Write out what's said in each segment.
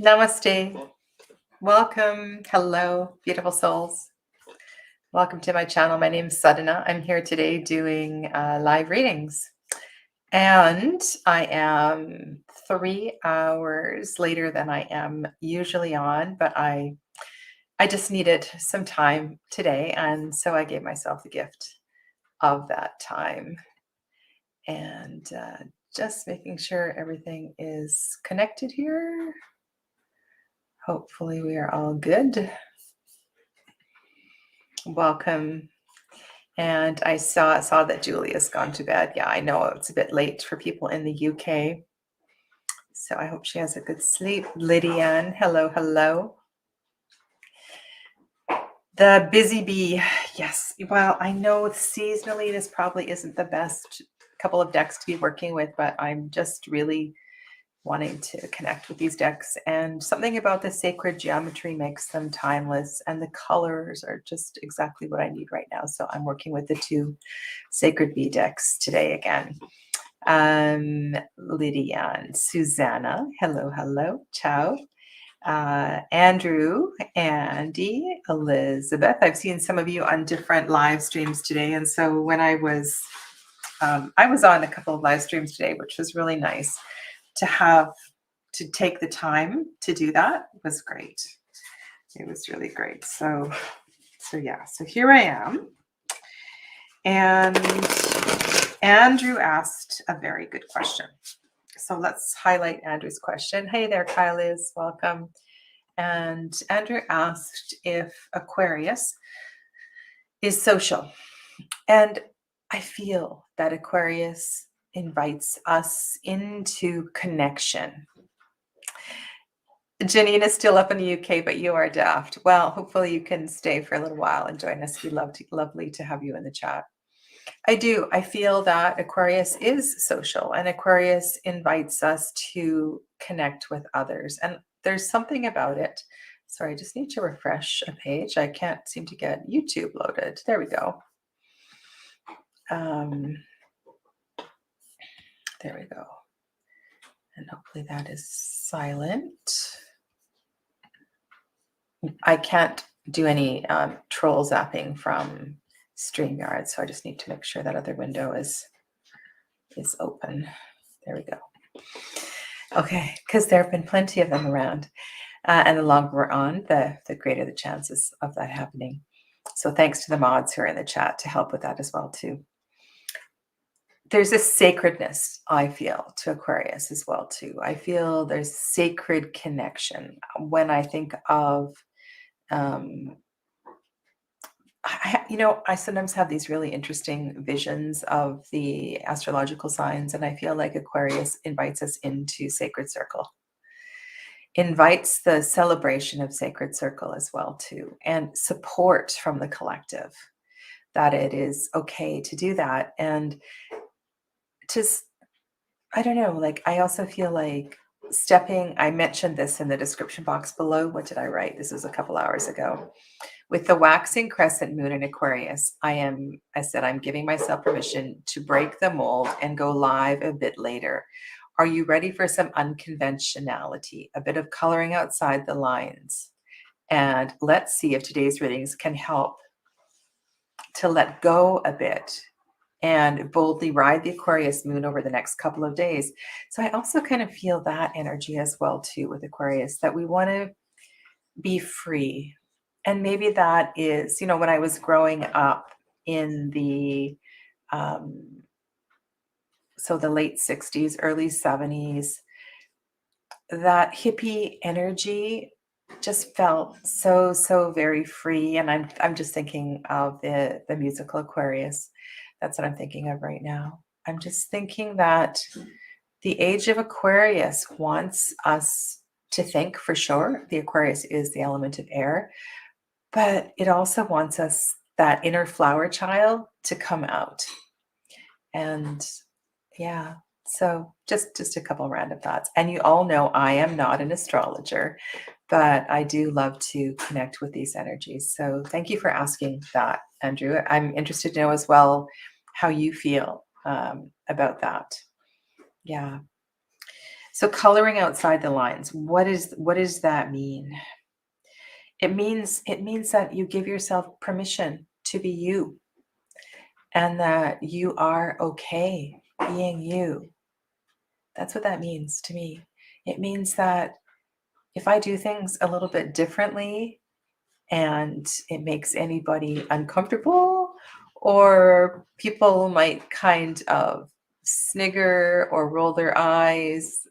Namaste. Welcome. Hello, beautiful souls. Welcome to my channel. My name is Sadhana. I'm here today doing live readings. And I am 3 hours later than I am usually on, but I just needed some time today. And so I gave myself the gift of that time. And just making sure everything is connected here. Hopefully we are all good. Welcome. And I saw that Julia's gone to bed. Yeah, I know it's a bit late for people in the UK. So I hope she has a good sleep. Lydian, hello, hello. The busy bee. Yes. Well, I know seasonally this probably isn't the best couple of decks to be working with, but I'm just really wanting to connect with these decks, and something about the sacred geometry makes them timeless, and the colors are just exactly what I need right now. So I'm working with the 2 sacred bee decks today again. Lydian, Susanna, hello, ciao. Andrew, Andy, Elizabeth. I've seen some of you on different live streams today, and so when I was on a couple of live streams today, which was really nice. To take the time to do that was great. It was really great. So yeah, so here I am. And Andrew asked a very good question. So let's highlight Andrew's question. Hey there, Kyle Liz, welcome. And Andrew asked if Aquarius is social. And I feel that Aquarius invites us into connection. Janine is still up in the UK, but you are daft. Well, hopefully you can stay for a little while and join us. We'd lovely to have you in the chat. I do. I feel that Aquarius is social, and Aquarius invites us to connect with others. And there's something about it. Sorry, I just need to refresh a page. I can't seem to get YouTube loaded. There we go. There we go. And hopefully that is silent. I can't do any troll zapping from StreamYard, so I just need to make sure that other window is open. There we go. Okay, because there have been plenty of them around. And the longer we're on, the greater the chances of that happening. So thanks to the mods who are in the chat to help with that as well, too. There's a sacredness, I feel, to Aquarius as well, too. I feel there's sacred connection. When I think of, I sometimes have these really interesting visions of the astrological signs, and I feel like Aquarius invites us into sacred circle, invites the celebration of sacred circle as well, too, and support from the collective, that it is okay to do that. And just, I don't know, like, I also feel like I mentioned this in the description box below. What did I write? This was a couple hours ago. With the waxing crescent moon in Aquarius, I said, I'm giving myself permission to break the mold and go live a bit later. Are you ready for some unconventionality, a bit of coloring outside the lines? And let's see if today's readings can help to let go a bit and boldly ride the Aquarius moon over the next couple of days. So I also kind of feel that energy as well, too, with Aquarius, that we want to be free. And maybe that is, when I was growing up in the late 60s, early 70s, that hippie energy just felt so very free. And I'm just thinking of the musical Aquarius. That's what I'm thinking of right now. I'm just thinking that the age of Aquarius wants us to think, for sure. The Aquarius is the element of air, but it also wants us, that inner flower child, to come out. And yeah, so just a couple random thoughts. And you all know I am not an astrologer, but I do love to connect with these energies. So thank you for asking that, Andrew. I'm interested to know as well how you feel about that. Yeah. So coloring outside the lines, what does that mean? It means that you give yourself permission to be you and that you are okay being you. That's what that means to me. It means that if I do things a little bit differently and it makes anybody uncomfortable, or people might kind of snigger or roll their eyes,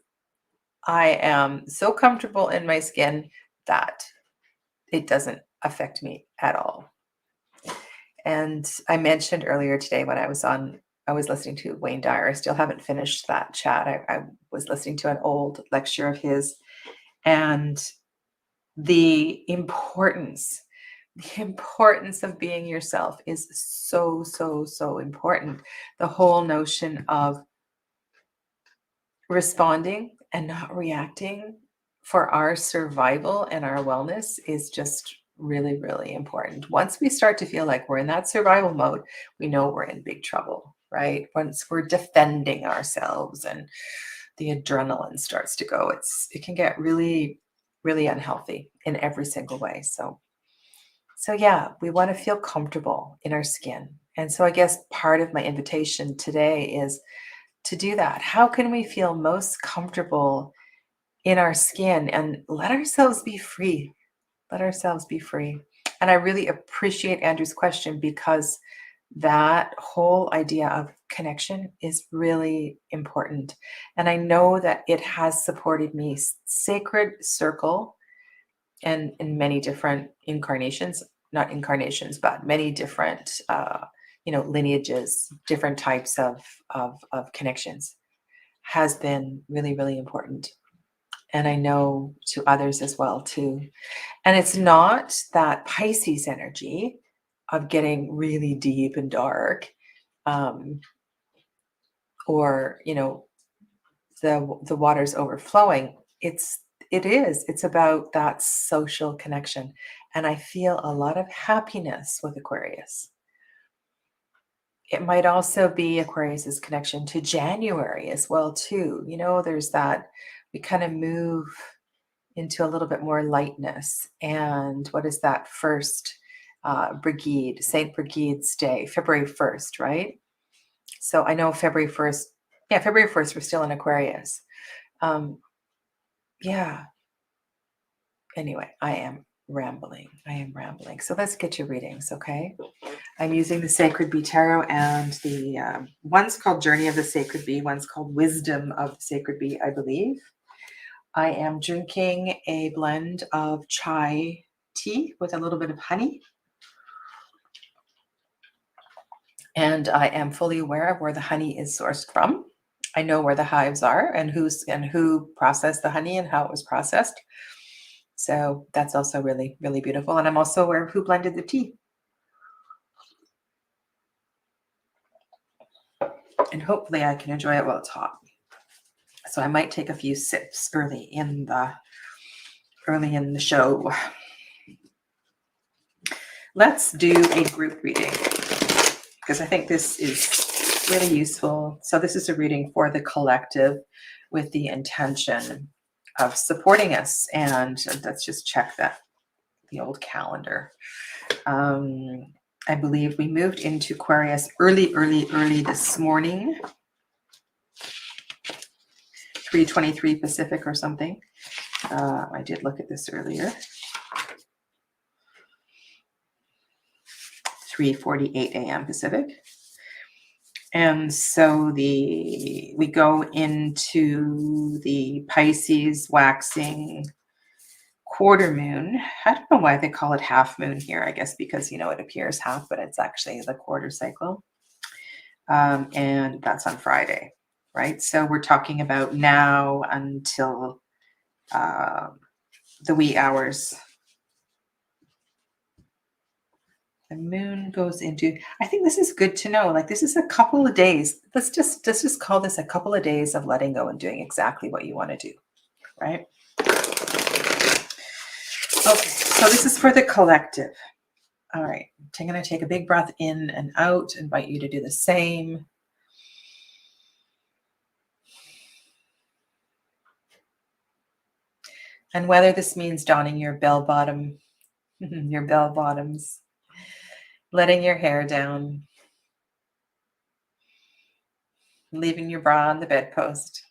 I am so comfortable in my skin that it doesn't affect me at all. And I mentioned earlier today when I was listening to Wayne Dyer. I still haven't finished that chat. I was listening to an old lecture of his, and the importance of being yourself is so, so, so important. The whole notion of responding and not reacting for our survival and our wellness is just really, really important. Once we start to feel like we're in that survival mode, we know we're in big trouble, right? Once we're defending ourselves and the adrenaline starts to go, it can get really, really unhealthy in every single way. So yeah, we want to feel comfortable in our skin. And so I guess part of my invitation today is to do that. How can we feel most comfortable in our skin and let ourselves be free? Let ourselves be free. And I really appreciate Andrew's question because that whole idea of connection is really important. And I know that it has supported me. Sacred Circle, and in many different incarnations, not incarnations, but many different lineages, different types of connections, has been really, really important. And I know to others as well too. And it's not that Pisces energy of getting really deep and dark, um, or the water's overflowing. It's about that social connection. And I feel a lot of happiness with Aquarius. It might also be Aquarius's connection to January as well too. There's that, we kind of move into a little bit more lightness. And what is that first Brigide, Saint Brigide's Day, February 1st, right? So I know February 1st, yeah, February 1st, we're still in Aquarius. Yeah. Anyway, I am rambling. So let's get your readings, okay? I'm using the Sacred Bee Tarot, and the one's called Journey of the Sacred Bee, one's called Wisdom of the Sacred Bee, I believe. I am drinking a blend of chai tea with a little bit of honey. And I am fully aware of where the honey is sourced from. I know where the hives are and who processed the honey and how it was processed. So that's also really, really beautiful. And I'm also aware of who blended the tea. And hopefully I can enjoy it while it's hot. So I might take a few sips early in the show. Let's do a group reading because I think this is really useful. So this is a reading for the collective with the intention of supporting us. And let's just check the old calendar. I believe we moved into Aquarius early this morning. 3:23 Pacific or something. I did look at this earlier. 3:48 a.m. Pacific. And so we go into the Pisces waxing quarter moon. I don't know why they call it half moon here. I guess because, it appears half, but it's actually the quarter cycle. And that's on Friday, right? So we're talking about now until the wee hours. The moon goes into, I think this is good to know. Like, this is a couple of days. Let's just call this a couple of days of letting go and doing exactly what you want to do, right? Okay, so this is for the collective. All right, I'm going to take a big breath in and out. Invite you to do the same. And whether this means donning your bell bottom, your bell bottoms, letting your hair down, leaving your bra on the bedpost.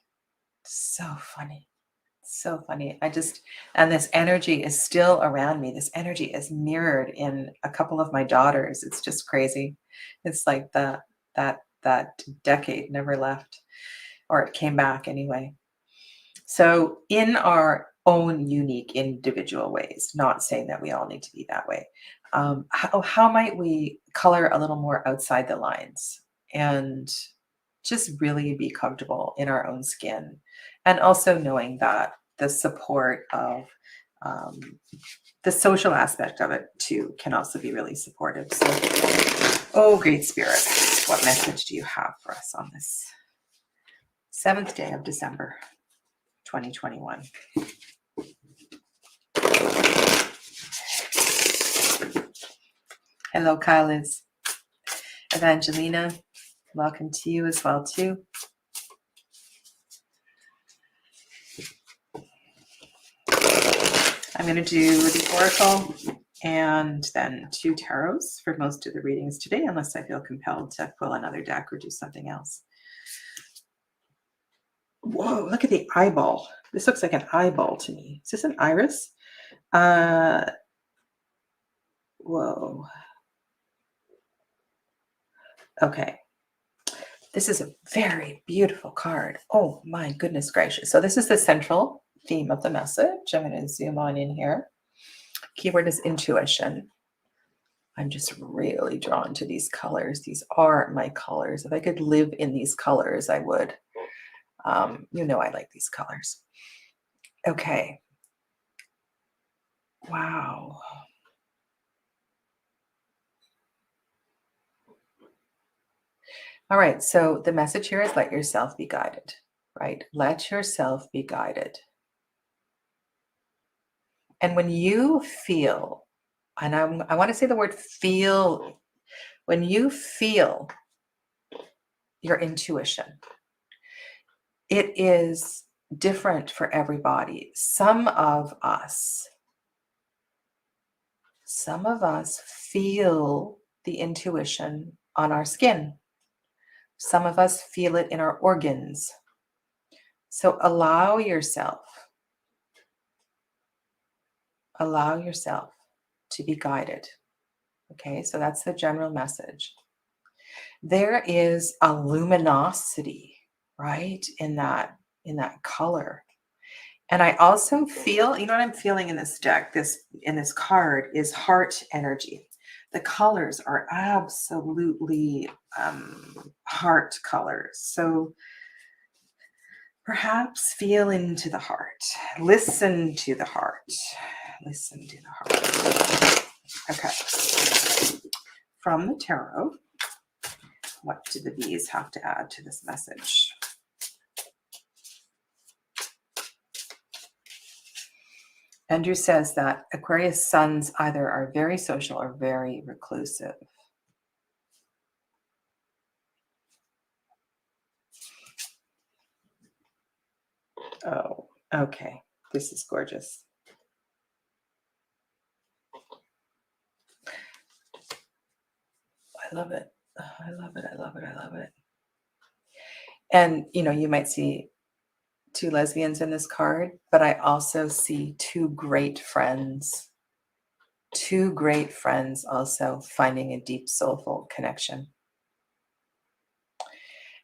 So funny. So funny. And this energy is still around me. This energy is mirrored in a couple of my daughters. It's just crazy. It's like that decade never left, or it came back anyway. So in our own unique individual ways, not saying that we all need to be that way, how might we color a little more outside the lines and just really be comfortable in our own skin, and also knowing that the support of the social aspect of it too can also be really supportive. So, oh, great spirit, what message do you have for us on this 7th day of December 2021? Hello, Kylis. Evangelina, welcome to you as well too. I'm going to do the oracle and then 2 tarots for most of the readings today, unless I feel compelled to pull another deck or do something else. Whoa, look at the eyeball. This looks like an eyeball to me. Is this an iris? Whoa. Okay. This is a very beautiful card. Oh my goodness gracious. So this is the central theme of the message. I'm going to zoom on in here. Keyword is intuition. I'm just really drawn to these colors. These are my colors. If I could live in these colors, I would. You know I like these colors. Okay. Wow. All right. So the message here is let yourself be guided, right? Let yourself be guided. And when you feel, and I want to say the word feel, when you feel your intuition, it is different for everybody. Some of us feel the intuition on our skin. Some of us feel it in our organs. So allow yourself to be guided. Okay, so that's the general message. There is a luminosity, right, in that color. And I also feel, you know what I'm feeling in this deck, in this card is heart energy. The colors are absolutely heart colors. So perhaps feel into the heart. Listen to the heart. Listen to the heart. Okay. From the tarot, what do the bees have to add to this message? Andrew says that Aquarius suns either are very social or very reclusive. Oh, okay. This is gorgeous. I love it. I love it. I love it. I love it. And, you know, you might see 2 lesbians in this card, but I also see 2 great friends. 2 great friends also finding a deep soulful connection.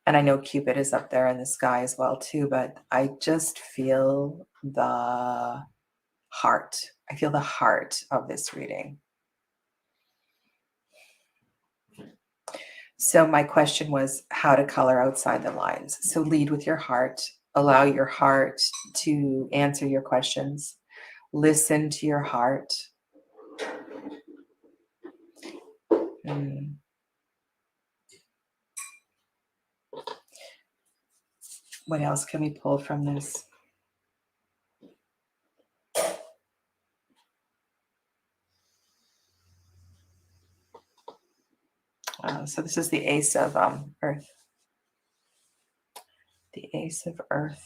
And I know Cupid is up there in the sky as well too, but I just feel the heart. I feel the heart of this reading. So my question was how to color outside the lines. So lead with your heart. Allow your heart to answer your questions. Listen to your heart. What else can we pull from this? So this is the Ace of Earth. The Ace of Earth.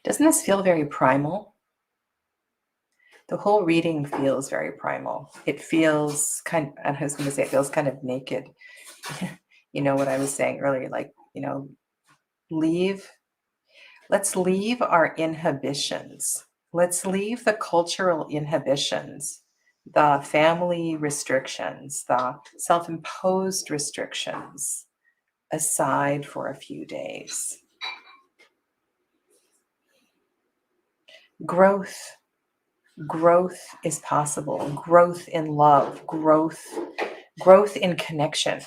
Doesn't this feel very primal? The whole reading feels very primal. It feels I was going to say it feels kind of naked. You know what I was saying earlier, like, leave, let's leave our inhibitions. Let's leave the cultural inhibitions, the family restrictions, the self-imposed restrictions aside for a few days. Growth is possible. Growth in love, growth in connection.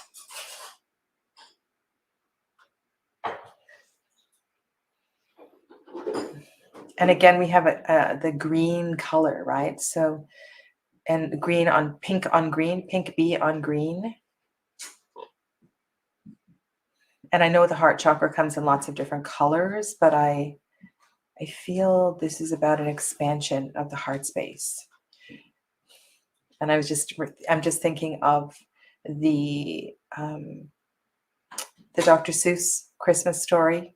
And again, we have the green color, right? So, and green on pink on green, pink B on green. And I know the heart chakra comes in lots of different colors, but I feel this is about an expansion of the heart space. And I'm just thinking of the Dr. Seuss Christmas story.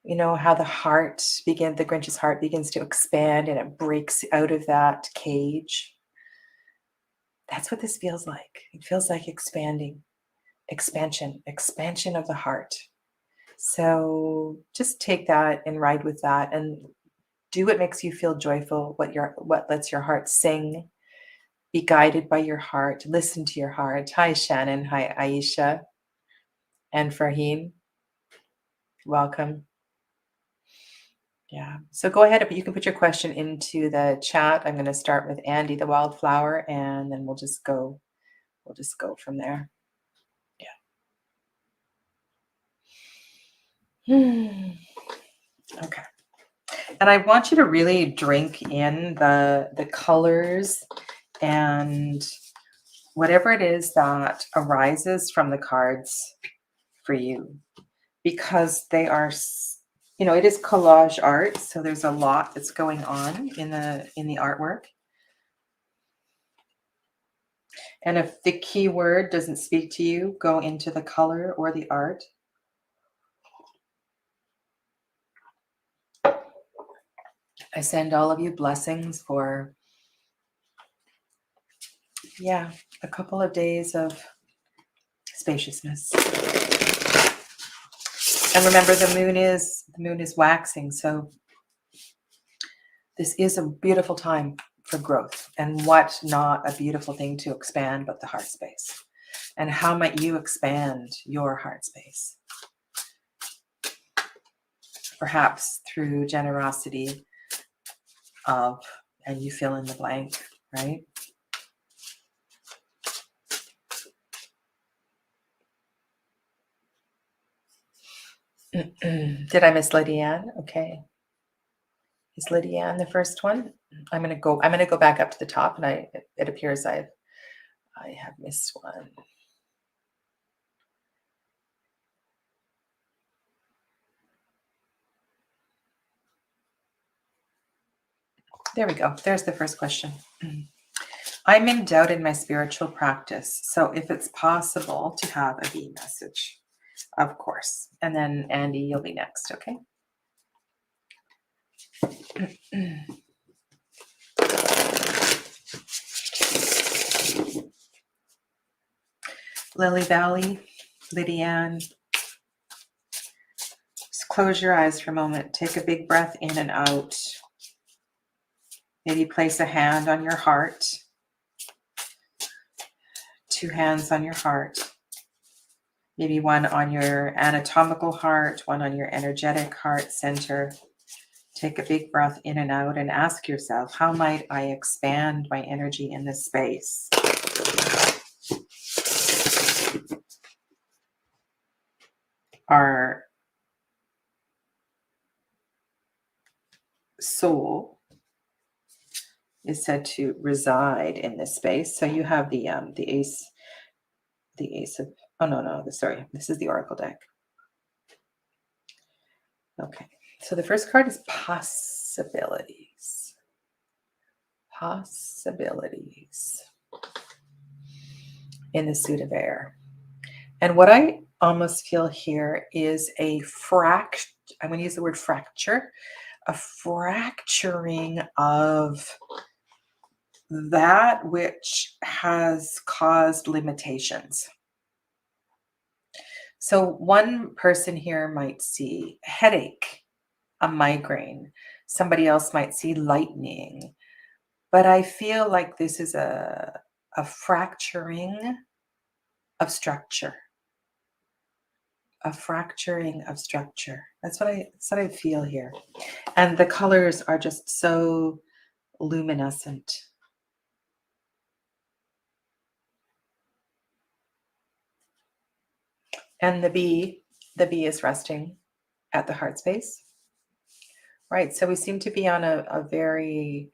You know how the Grinch's heart begins to expand and it breaks out of that cage. That's what this feels like. It feels like expansion of the heart. So just take that and ride with that and do what makes you feel joyful, what lets your heart sing. Be guided by your heart. Listen to your heart. Hi, Shannon. Hi, Aisha. And Farheen. Welcome. Yeah. So go ahead. You can put your question into the chat. I'm going to start with Andy, the wildflower, and then we'll just go from there. Yeah. Okay. And I want you to really drink in the colors and whatever it is that arises from the cards for you, because they are, it is collage art, so there's a lot that's going on in the artwork. And if the keyword doesn't speak to you, go into the color or the art. I send all of you blessings for, a couple of days of spaciousness. And remember, the moon is waxing, so this is a beautiful time for growth. And what not a beautiful thing to expand but the heart space. And how might you expand your heart space? Perhaps through generosity of, and you fill in the blank, right? Did I miss Lydia Ann? Okay. Is Lydia Ann the first one? I'm gonna go back up to the top, and it appears I have missed one. There we go. There's the first question. I'm in doubt in my spiritual practice, so if it's possible to have a B message, of course. And then Andy, you'll be next, okay? Lily Valley, Lydia Ann. Just close your eyes for a moment. Take a big breath in and out. Maybe place a hand on your heart. 2 hands on your heart. Maybe one on your anatomical heart, one on your energetic heart center. Take a big breath in and out and ask yourself, how might I expand my energy in this space? Our soul is said to reside in this space. So you have the ace of, sorry, this is the oracle deck. Okay, so the first card is possibilities. Possibilities in the suit of air. And what I almost feel here is a I'm going to use the word fracture, a fracturing of that which has caused limitations. So one person here might see a headache, a migraine. Somebody else might see lightning. But I feel like this is a fracturing of structure. A fracturing of structure. That's what I feel here. And the colors are just so luminescent. And the bee is resting at the heart space. Right. So we seem to be on a very,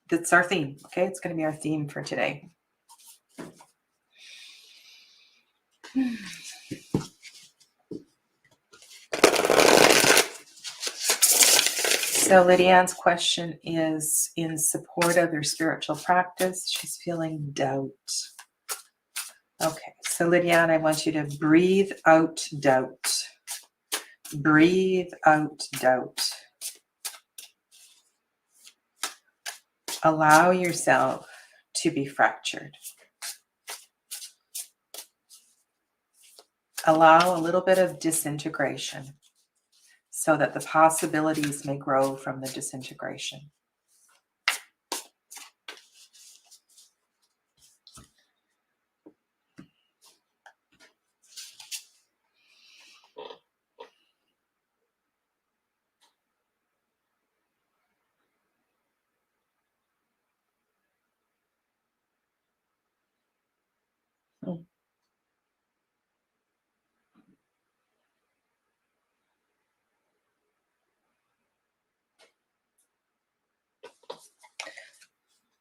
that's our theme. Okay. It's going to be our theme for today. So Lydiane's question is in support of her spiritual practice. She's feeling doubt. Okay. So Lydiane, I want you to breathe out doubt. Breathe out doubt. Allow yourself to be fractured. Allow a little bit of disintegration so that the possibilities may grow from the disintegration.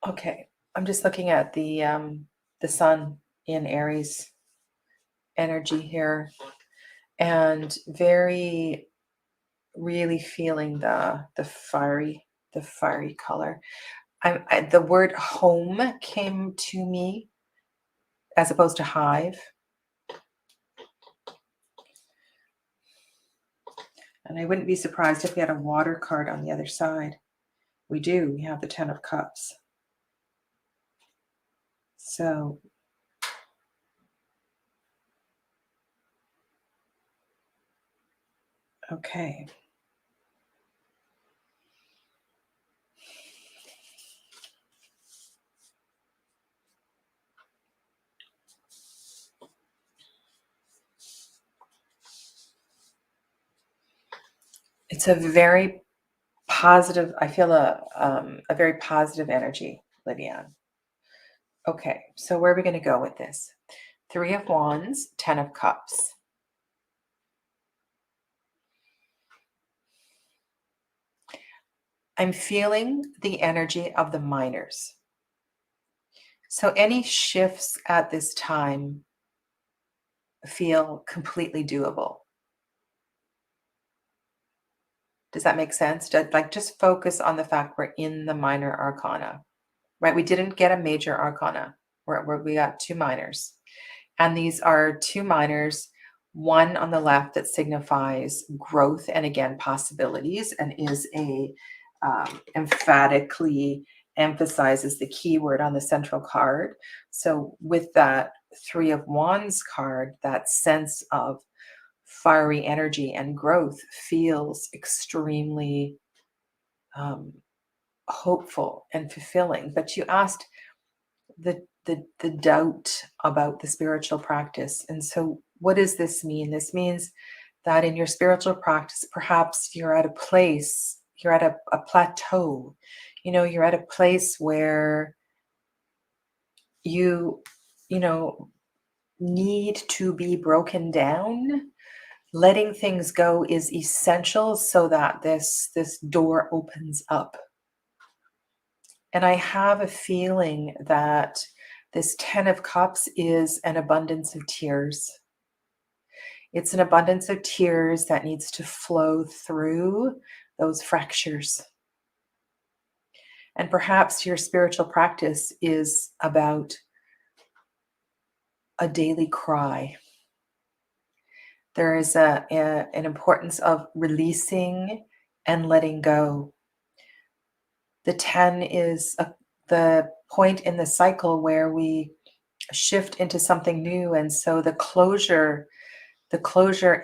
Okay, I'm just looking at the sun in Aries energy here, and very really feeling the fiery color. The word home came to me as opposed to hive, and I wouldn't be surprised if we had a water card on the other side. We do. We have the 10 of Cups. So okay. It's a very positive, I feel a very positive energy, Lydiane. Okay, so where are we going to go with this? 3 of Wands, 10 of Cups. I'm feeling the energy of the minors. So any shifts at this time feel completely doable. Does that make sense? Just focus on the fact we're in the minor arcana, right? We didn't get a major arcana. We got 2 minors. And these are 2 minors, one on the left that signifies growth and again possibilities, and is a emphatically emphasizes the keyword on the central card. So with that 3 of Wands card, that sense of fiery energy and growth feels extremely hopeful and fulfilling. But you asked the doubt about the spiritual practice. And so what does this mean? This means that in your spiritual practice, perhaps you're at a place, you're at a plateau, you're at a place where you need to be broken down. Letting things go is essential so that this door opens up. And I have a feeling that this 10 of Cups is an abundance of tears. It's an abundance of tears that needs to flow through those fractures. And perhaps your spiritual practice is about a daily cry. There is an importance of releasing and letting go. The 10 is the point in the cycle where we shift into something new, and so the closure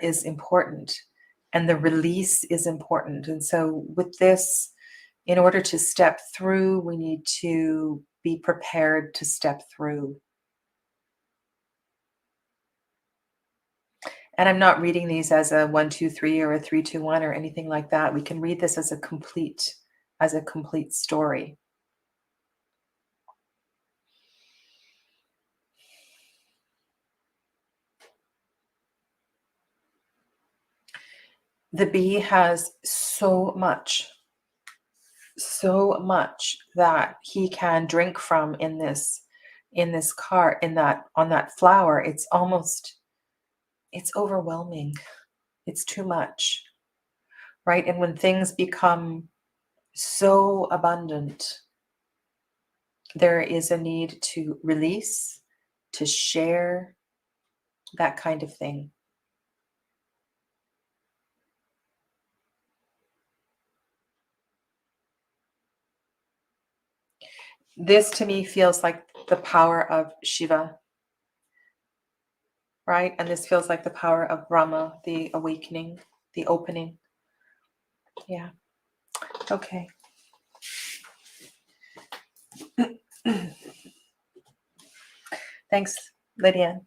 is important, and the release is important. And so with this, in order to step through, we need to be prepared to step through. And I'm not reading these as a 1, 2, 3 or a 3, 2, 1 or anything like that. We can read this as a complete story. The bee has so much that he can drink from in this cart, on that flower. It's overwhelming. It's too much, right? And when things become so abundant, there is a need to release, to share, that kind of thing. This to me feels like the power of Shiva, right? And this feels like the power of Brahma, the awakening, the opening. Yeah. Okay. Thanks, Lydia.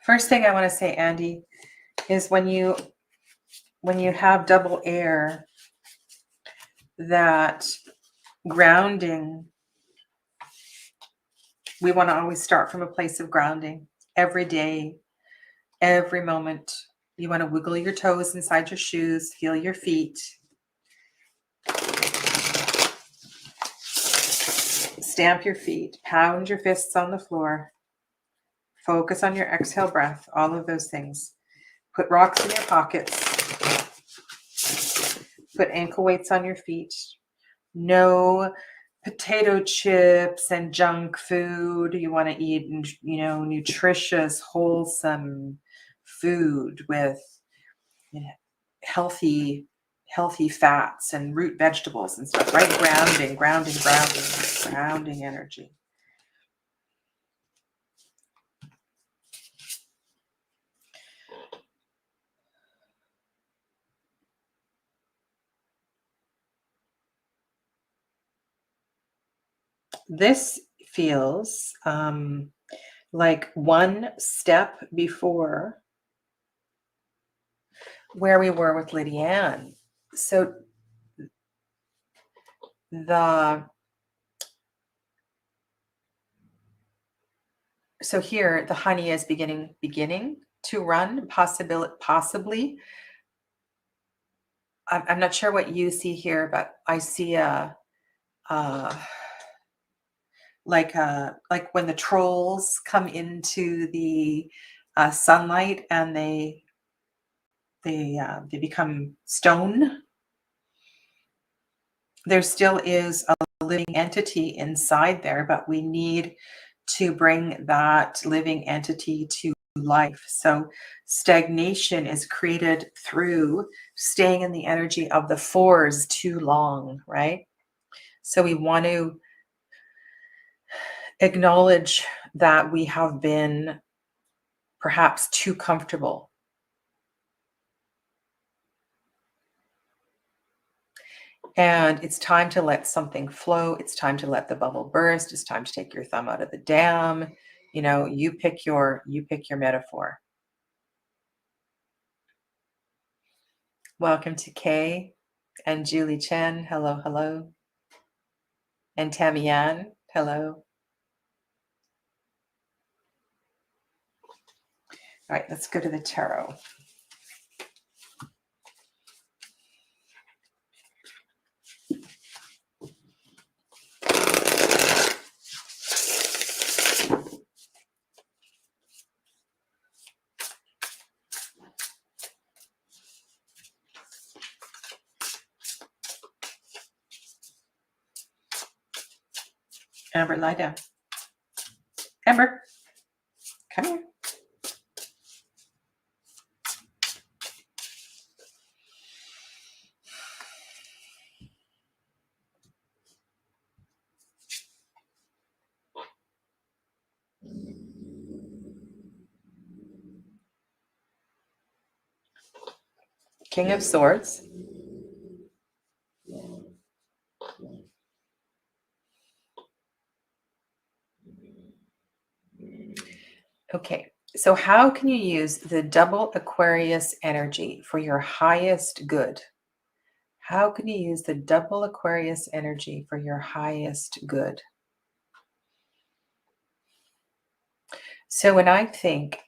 First thing I want to say, Andy, is when you have double air, that grounding, we want to always start from a place of grounding every day, every moment. You want to wiggle your toes inside your shoes, feel your feet. Stamp your feet, pound your fists on the floor. Focus on your exhale breath, all of those things. Put rocks in your pockets. Put ankle weights on your feet. No potato chips and junk food. You want to eat, nutritious, wholesome food with healthy fats and root vegetables and stuff, right? Grounding energy. This feels like one step before where we were with Lydianne. So here the honey is beginning to run, possibly. I'm not sure what you see here, but I see like when the trolls come into the sunlight and they become stone. There still is a living entity inside there, but we need to bring that living entity to life. So stagnation is created through staying in the energy of the fours too long, right? So we want to acknowledge that we have been perhaps too comfortable. And it's time to let something flow. It's time to let the bubble burst. It's time to take your thumb out of the dam. You pick your metaphor. Welcome to Kay and Julie Chen. Hello, hello. And Tammy Ann. Hello. All right, let's go to the tarot. Amber, lie down. Amber, come here. King of Swords. Okay, so how can you use the double Aquarius energy for your highest good? How can you use the double Aquarius energy for your highest good? So when I think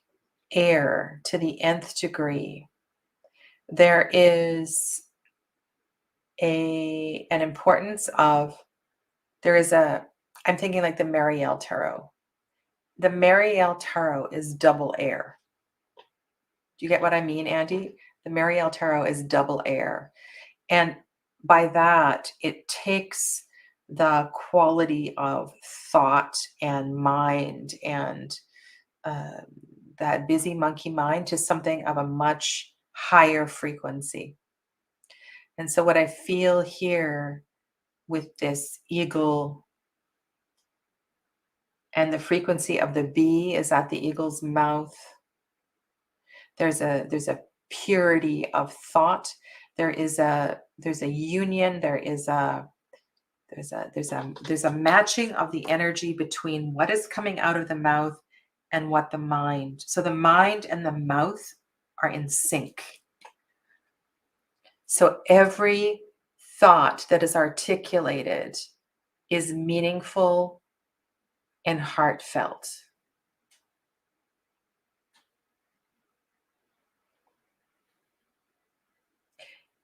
air to the nth degree, there is an importance of, I'm thinking like the Marielle Tarot. The Marielle Tarot is double air. Do you get what I mean, Andy? The Marielle Tarot is double air. And by that, it takes the quality of thought and mind and that busy monkey mind to something of a much higher frequency. And so, what I feel here with this eagle and the frequency of the bee is at the eagle's mouth. There's a purity of thought. There's a union. There's a matching of the energy between what is coming out of the mouth and what the mind. So the mind and the mouth are in sync. So every thought that is articulated is meaningful and heartfelt.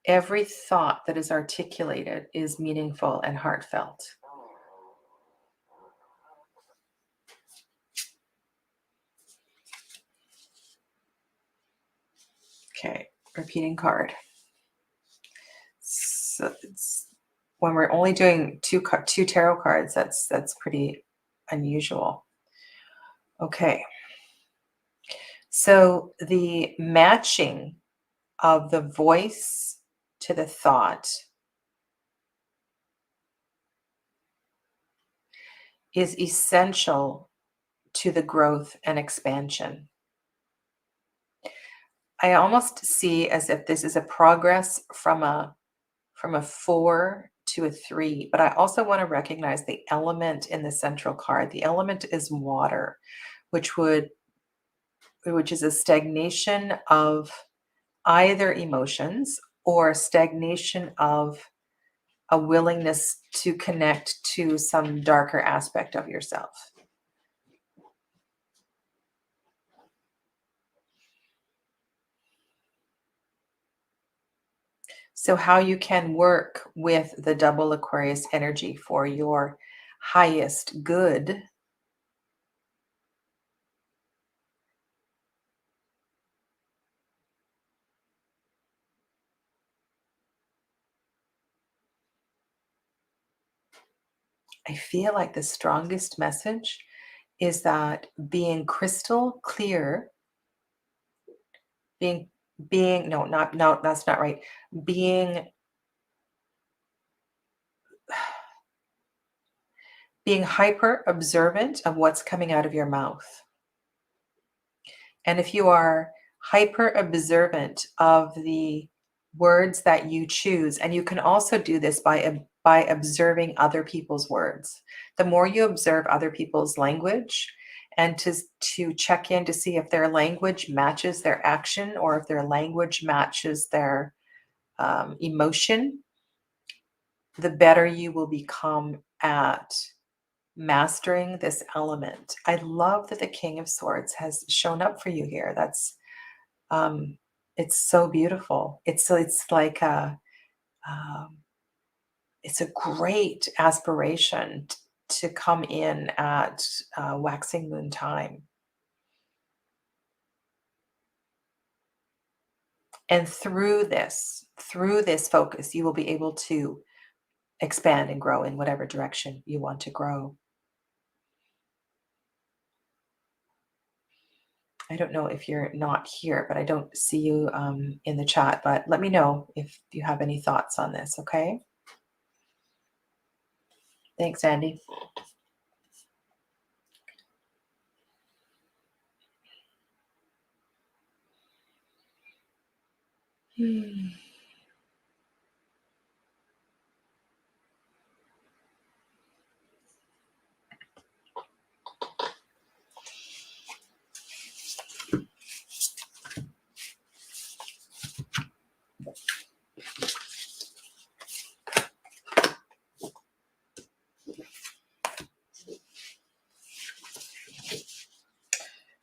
Every thought that is articulated is meaningful and heartfelt. Okay, repeating card. So it's, when we're only doing two tarot cards, that's pretty unusual. Okay. So the matching of the voice to the thought is essential to the growth and expansion. I almost see as if this is a progress from a 4 to a 3, but I also want to recognize the element in the central card. The element is water, which is a stagnation of either emotions or stagnation of a willingness to connect to some darker aspect of yourself. So how you can work with the double Aquarius energy for your highest good I feel like the strongest message is that being crystal clear, being no, that's not right. Being hyper observant of what's coming out of your mouth. And if you are hyper observant of the words that you choose, and you can also do this by observing other people's words. The more you observe other people's language and to check in to see if their language matches their action or if their language matches their emotion, the better you will become at mastering this element. I love that the King of Swords has shown up for you here. That's it's so beautiful. It's like it's a great aspiration to come in at waxing moon time. And through this focus, you will be able to expand and grow in whatever direction you want to grow. I don't know if you're not here, but I don't see you in the chat. But let me know if you have any thoughts on this, okay? Thanks, Andy.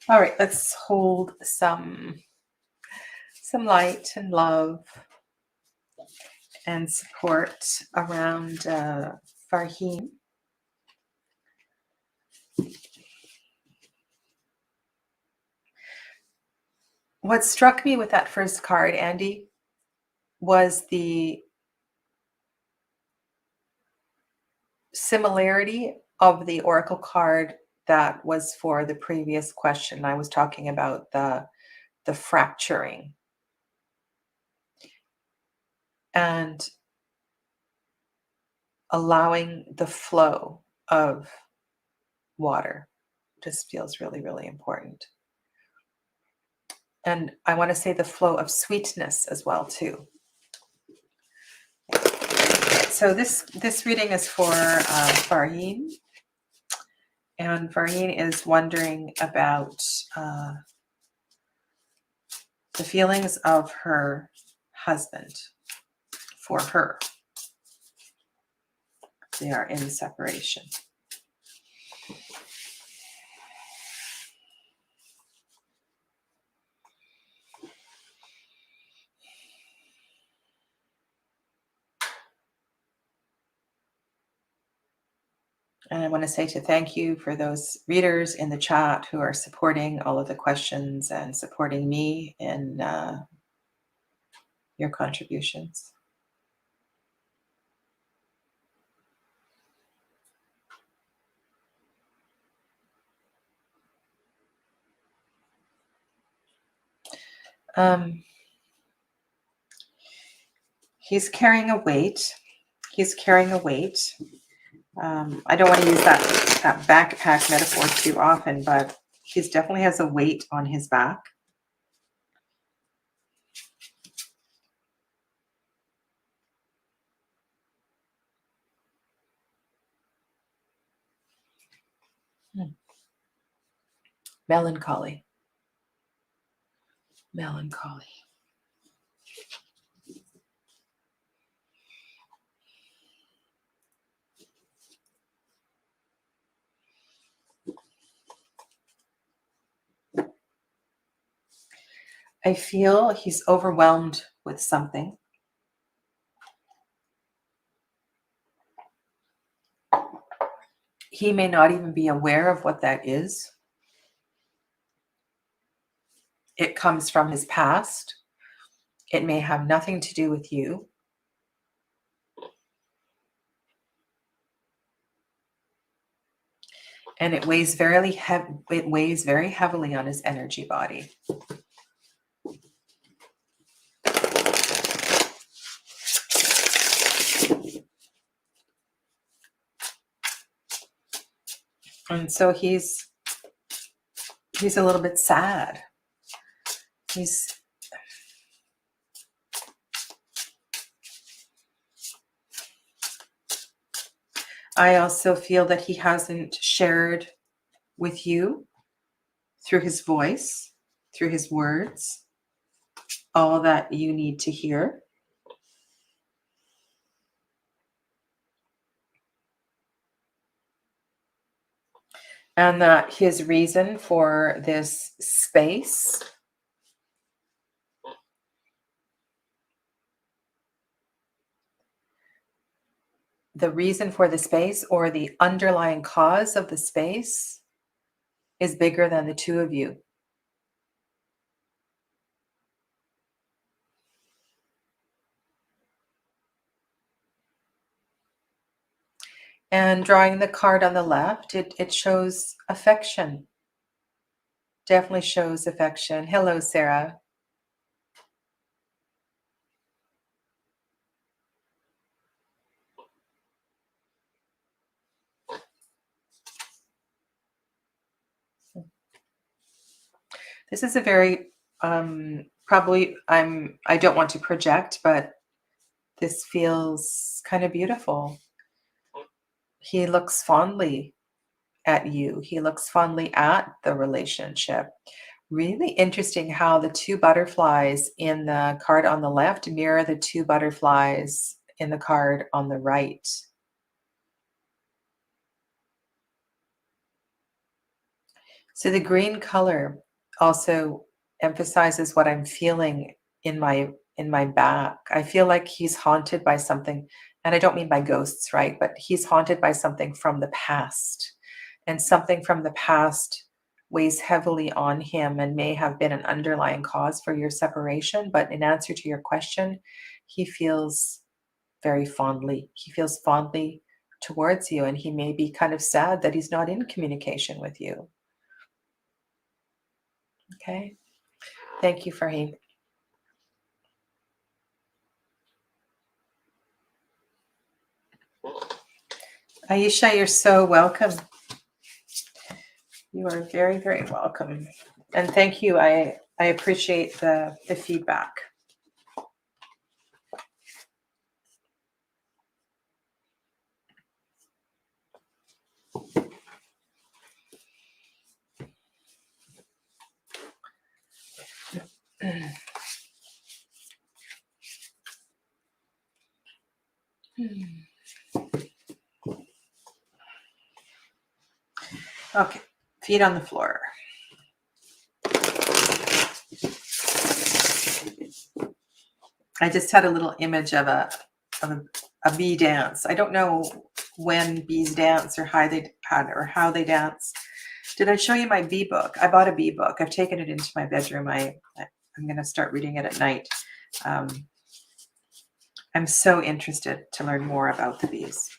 All right, let's hold some light and love and support around Farheen. What struck me with that first card, Andy, was the similarity of the oracle card that was for the previous question. I was talking about the fracturing and allowing the flow of water. Just feels really, really important. And I want to say the flow of sweetness as well too. So this reading is for Farheen, and Farheen is wondering about the feelings of her husband for her. They are in separation. And I want to say thank you for those readers in the chat who are supporting all of the questions and supporting me in your contributions. He's carrying a weight. He's carrying a weight. I don't want to use that backpack metaphor too often, but he definitely has a weight on his back. Melancholy. Melancholy. I feel he's overwhelmed with something. He may not even be aware of what that is. It comes from his past. It may have nothing to do with you. And it weighs very heavily on his energy body. And so he's a little bit sad. I also feel that he hasn't shared with you through his voice, through his words, all that you need to hear. And that his reason for this space or the underlying cause of the space is bigger than the two of you. And drawing the card on the left, it shows affection. Definitely shows affection. Hello, Sarah. This is a very probably I don't want to project, but this feels kind of beautiful. He looks fondly at you. He looks fondly at the relationship. Really interesting how the two butterflies in the card on the left mirror the two butterflies in the card on the right. So the green color also emphasizes what I'm feeling in my back. I feel like he's haunted by something, and I don't mean by ghosts, right? But he's haunted by something from the past. And something from the past weighs heavily on him and may have been an underlying cause for your separation. But in answer to your question, he feels very fondly. He feels fondly towards you, and he may be kind of sad that he's not in communication with you. Okay. Thank you, Fahim. Aisha, you're so welcome. You are very, very welcome. And thank you. I appreciate the feedback. Okay, feet on the floor. I just had a little image of a bee dance. I don't know when bees dance or how they dance. Did I show you my bee book? I bought a bee book. I've taken it into my bedroom. I'm going to start reading it at night. I'm so interested to learn more about the bees.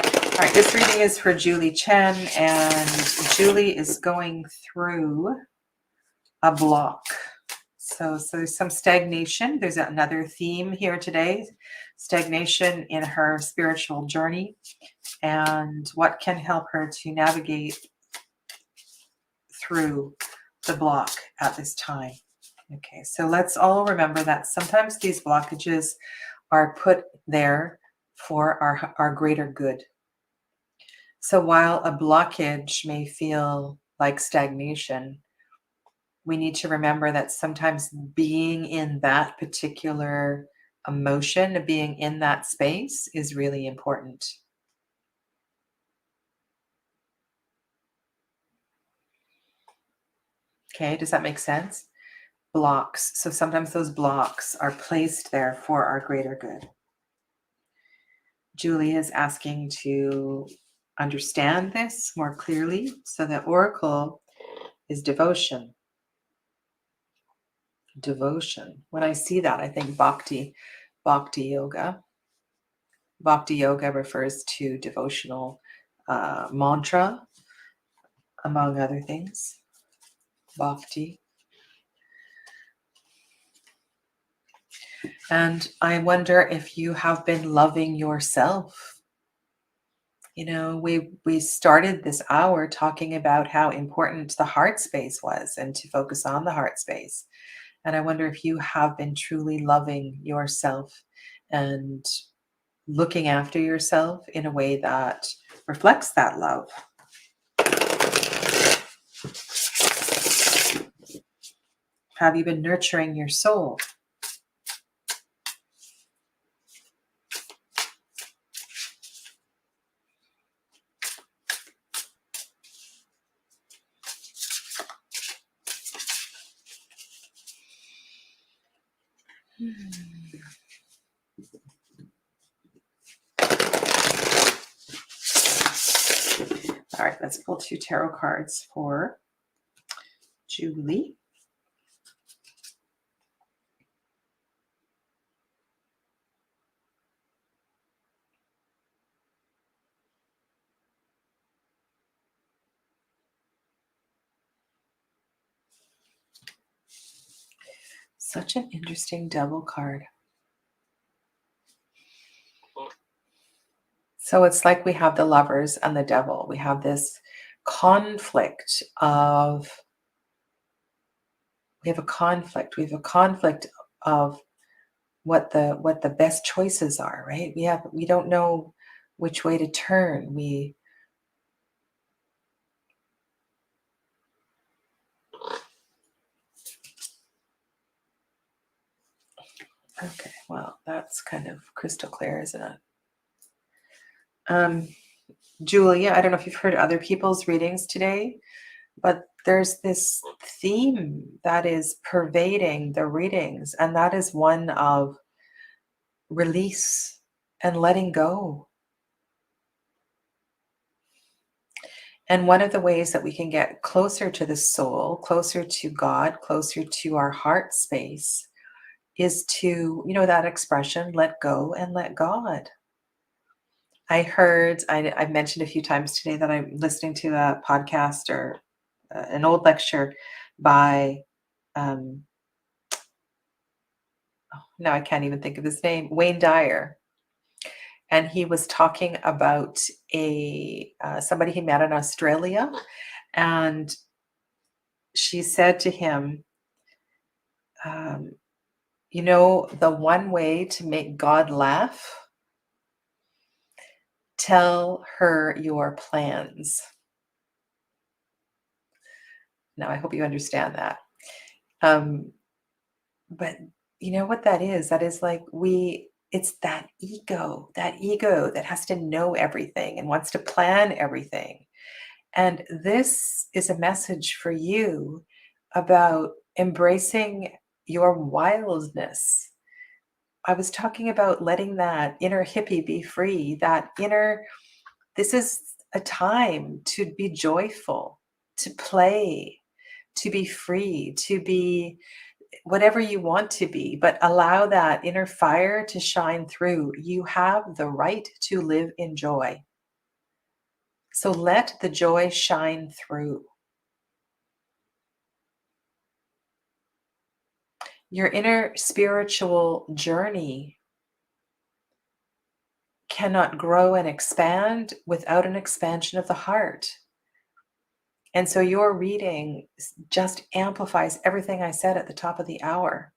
All right, this reading is for Julie Chen, and Julie is going through a block. So there's some stagnation. There's another theme here today, stagnation in her spiritual journey, and what can help her to navigate through the block at this time. Okay, so let's all remember that sometimes these blockages are put there for our greater good. So while a blockage may feel like stagnation, we need to remember that sometimes being in that particular emotion, being in that space is really important. Okay, does that make sense? Blocks. So sometimes those blocks are placed there for our greater good. Julie is asking to understand this more clearly. So the oracle is devotion. Devotion. When I see that, I think bhakti yoga. Bhakti yoga refers to devotional mantra, among other things. Bhakti. And I wonder if you have been loving yourself. You know, we started this hour talking about how important the heart space was and to focus on the heart space. And I wonder if you have been truly loving yourself and looking after yourself in a way that reflects that love. Have you been nurturing your soul? All right, let's pull 2 tarot cards for Julie. Such an interesting double card. So it's like we have the Lovers and the Devil. We have this conflict of, we have a conflict of what the best choices are, right? We don't know which way to turn. Okay, well, that's kind of crystal clear, isn't it? Julia, I don't know if you've heard other people's readings today, but there's this theme that is pervading the readings, and that is one of release and letting go. And one of the ways that we can get closer to the soul, closer to God, closer to our heart space is to, that expression, let go and let God. I've mentioned a few times today that I'm listening to a podcast or an old lecture by, now I can't even think of his name, Wayne Dyer. And he was talking about somebody he met in Australia. And she said to him, the one way to make God laugh, tell her your plans. Now, I hope you understand that. But you know what that is? That is like it's that ego that has to know everything and wants to plan everything. And this is a message for you about embracing your wildness. I was talking about letting that inner hippie be free, this is a time to be joyful, to play, to be free, to be whatever you want to be, but allow that inner fire to shine through. You have the right to live in joy. So let the joy shine through. Your inner spiritual journey cannot grow and expand without an expansion of the heart. And so your reading just amplifies everything I said at the top of the hour.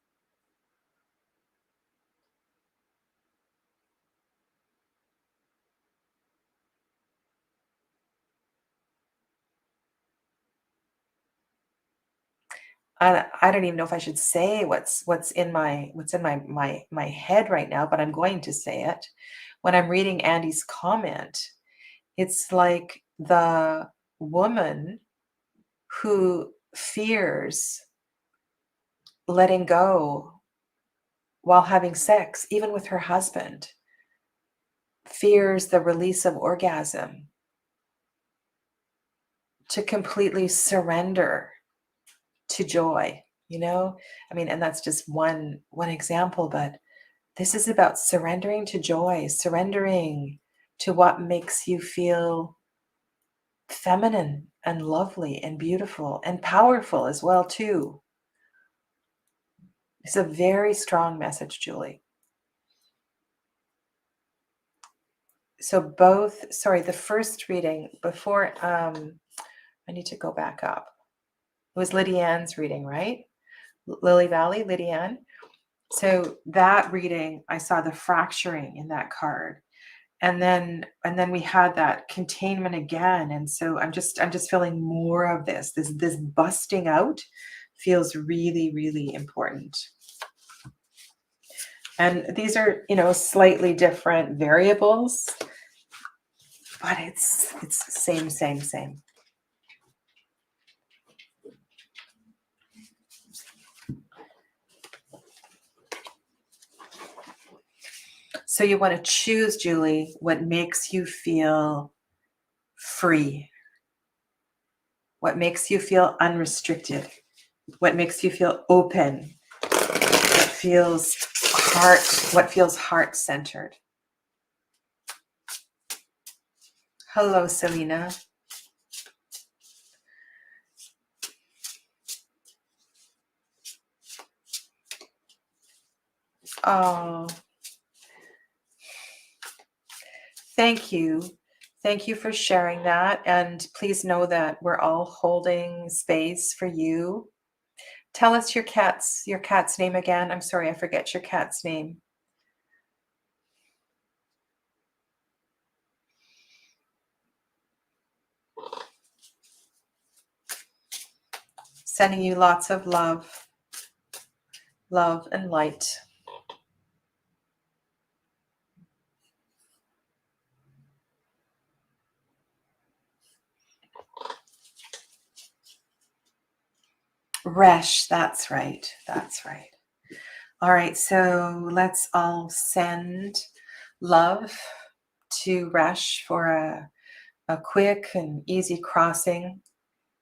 I don't even know if I should say what's in my head right now, but I'm going to say it. When I'm reading Andy's comment, it's like the woman who fears letting go while having sex, even with her husband, fears the release of orgasm, to completely surrender to joy, and that's just one example, but this is about surrendering to joy, surrendering to what makes you feel feminine and lovely and beautiful and powerful as well too. It's a very strong message, Julie. So the first reading before, I need to go back up. It was Lydia Ann's reading, right? Lily Valley, Lydia Ann. So that reading, I saw the fracturing in that card. And then we had that containment again. And so I'm just feeling more of this busting out feels really, really important. And these are, slightly different variables, but it's same. So you want to choose, Julie, what makes you feel free, what makes you feel unrestricted, what makes you feel open, what feels heart-centered. Hello, Selena. Oh, thank you. Thank you for sharing that. And please know that we're all holding space for you. Tell us your cat's name again. I'm sorry, I forget your cat's name. Sending you lots of love, love and light. Resh, that's right. That's right. All right, so let's all send love to Resh for a quick and easy crossing,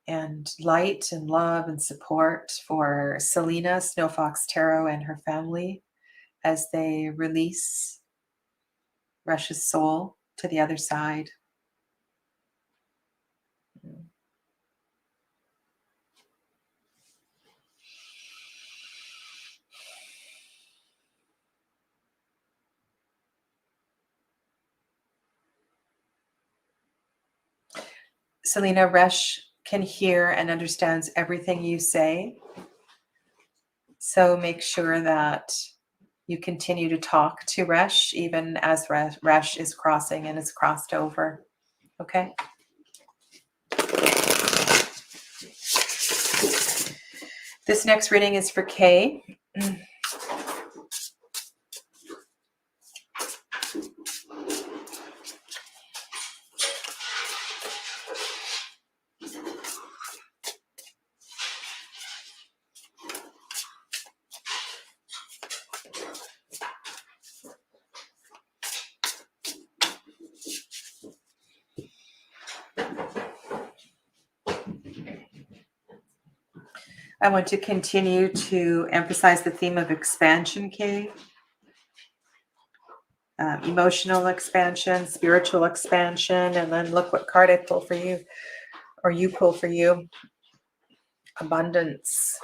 and light and love and support for Selena, Snow Fox Tarot, and her family as they release Resh's soul to the other side. Selena, Resh can hear and understands everything you say. So make sure that you continue to talk to Resh even as Resh is crossing and is crossed over. Okay? This next reading is for Kay. I want to continue to emphasize the theme of expansion, Kay. Emotional expansion, spiritual expansion, and then look what card I pull for you, or you pull for you. Abundance.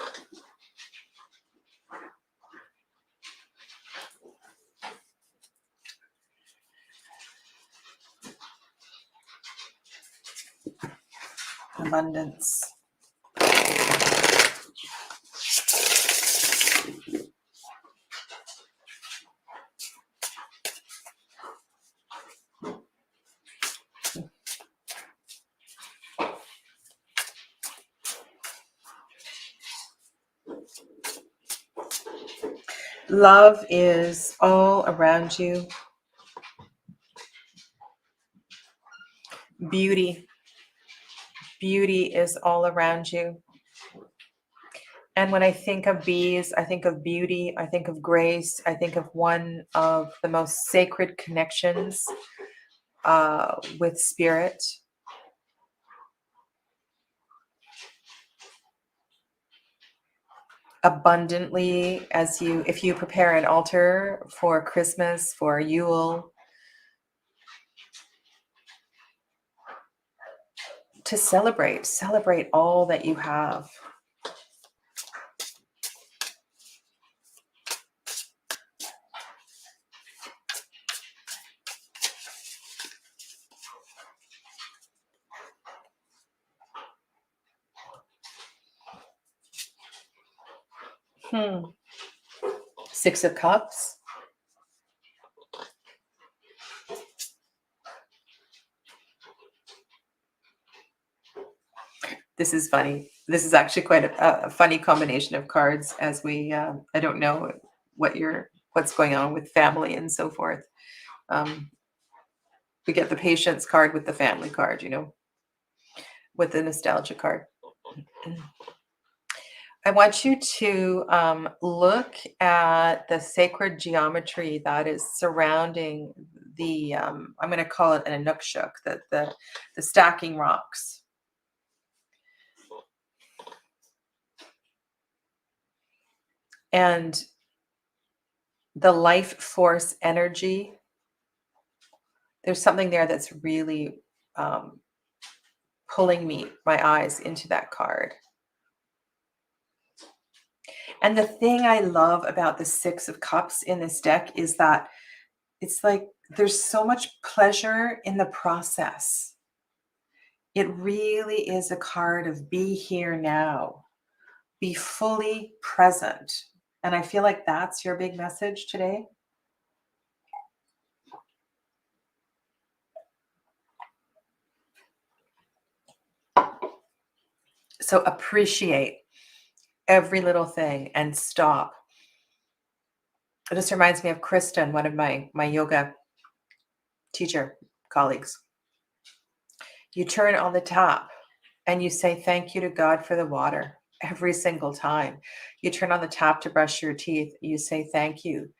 Abundance. Love is all around you. Beauty. Beauty is all around you. And when I think of bees, I think of beauty, I think of grace, I think of one of the most sacred connections with spirit. Abundantly, if you prepare an altar for Christmas, for Yule, to celebrate all that you have. Six of Cups. This is funny. This is actually quite a funny combination of cards, as we I don't know what's going on with family and so forth. We get the patience card with the family card, with the nostalgia card. I want you to look at the sacred geometry that is surrounding the, I'm going to call it an Inukshuk, the stacking rocks. And the life force energy, there's something there that's really pulling my eyes into that card. And the thing I love about the Six of Cups in this deck is that it's like there's so much pleasure in the process. It really is a card of be here now, be fully present. And I feel like that's your big message today. So appreciate every little thing and stop. It just reminds me of Kristen, one of my yoga teacher colleagues. You turn on the tap and you say thank you to God for the water every single time. You turn on the tap to brush your teeth. You say thank you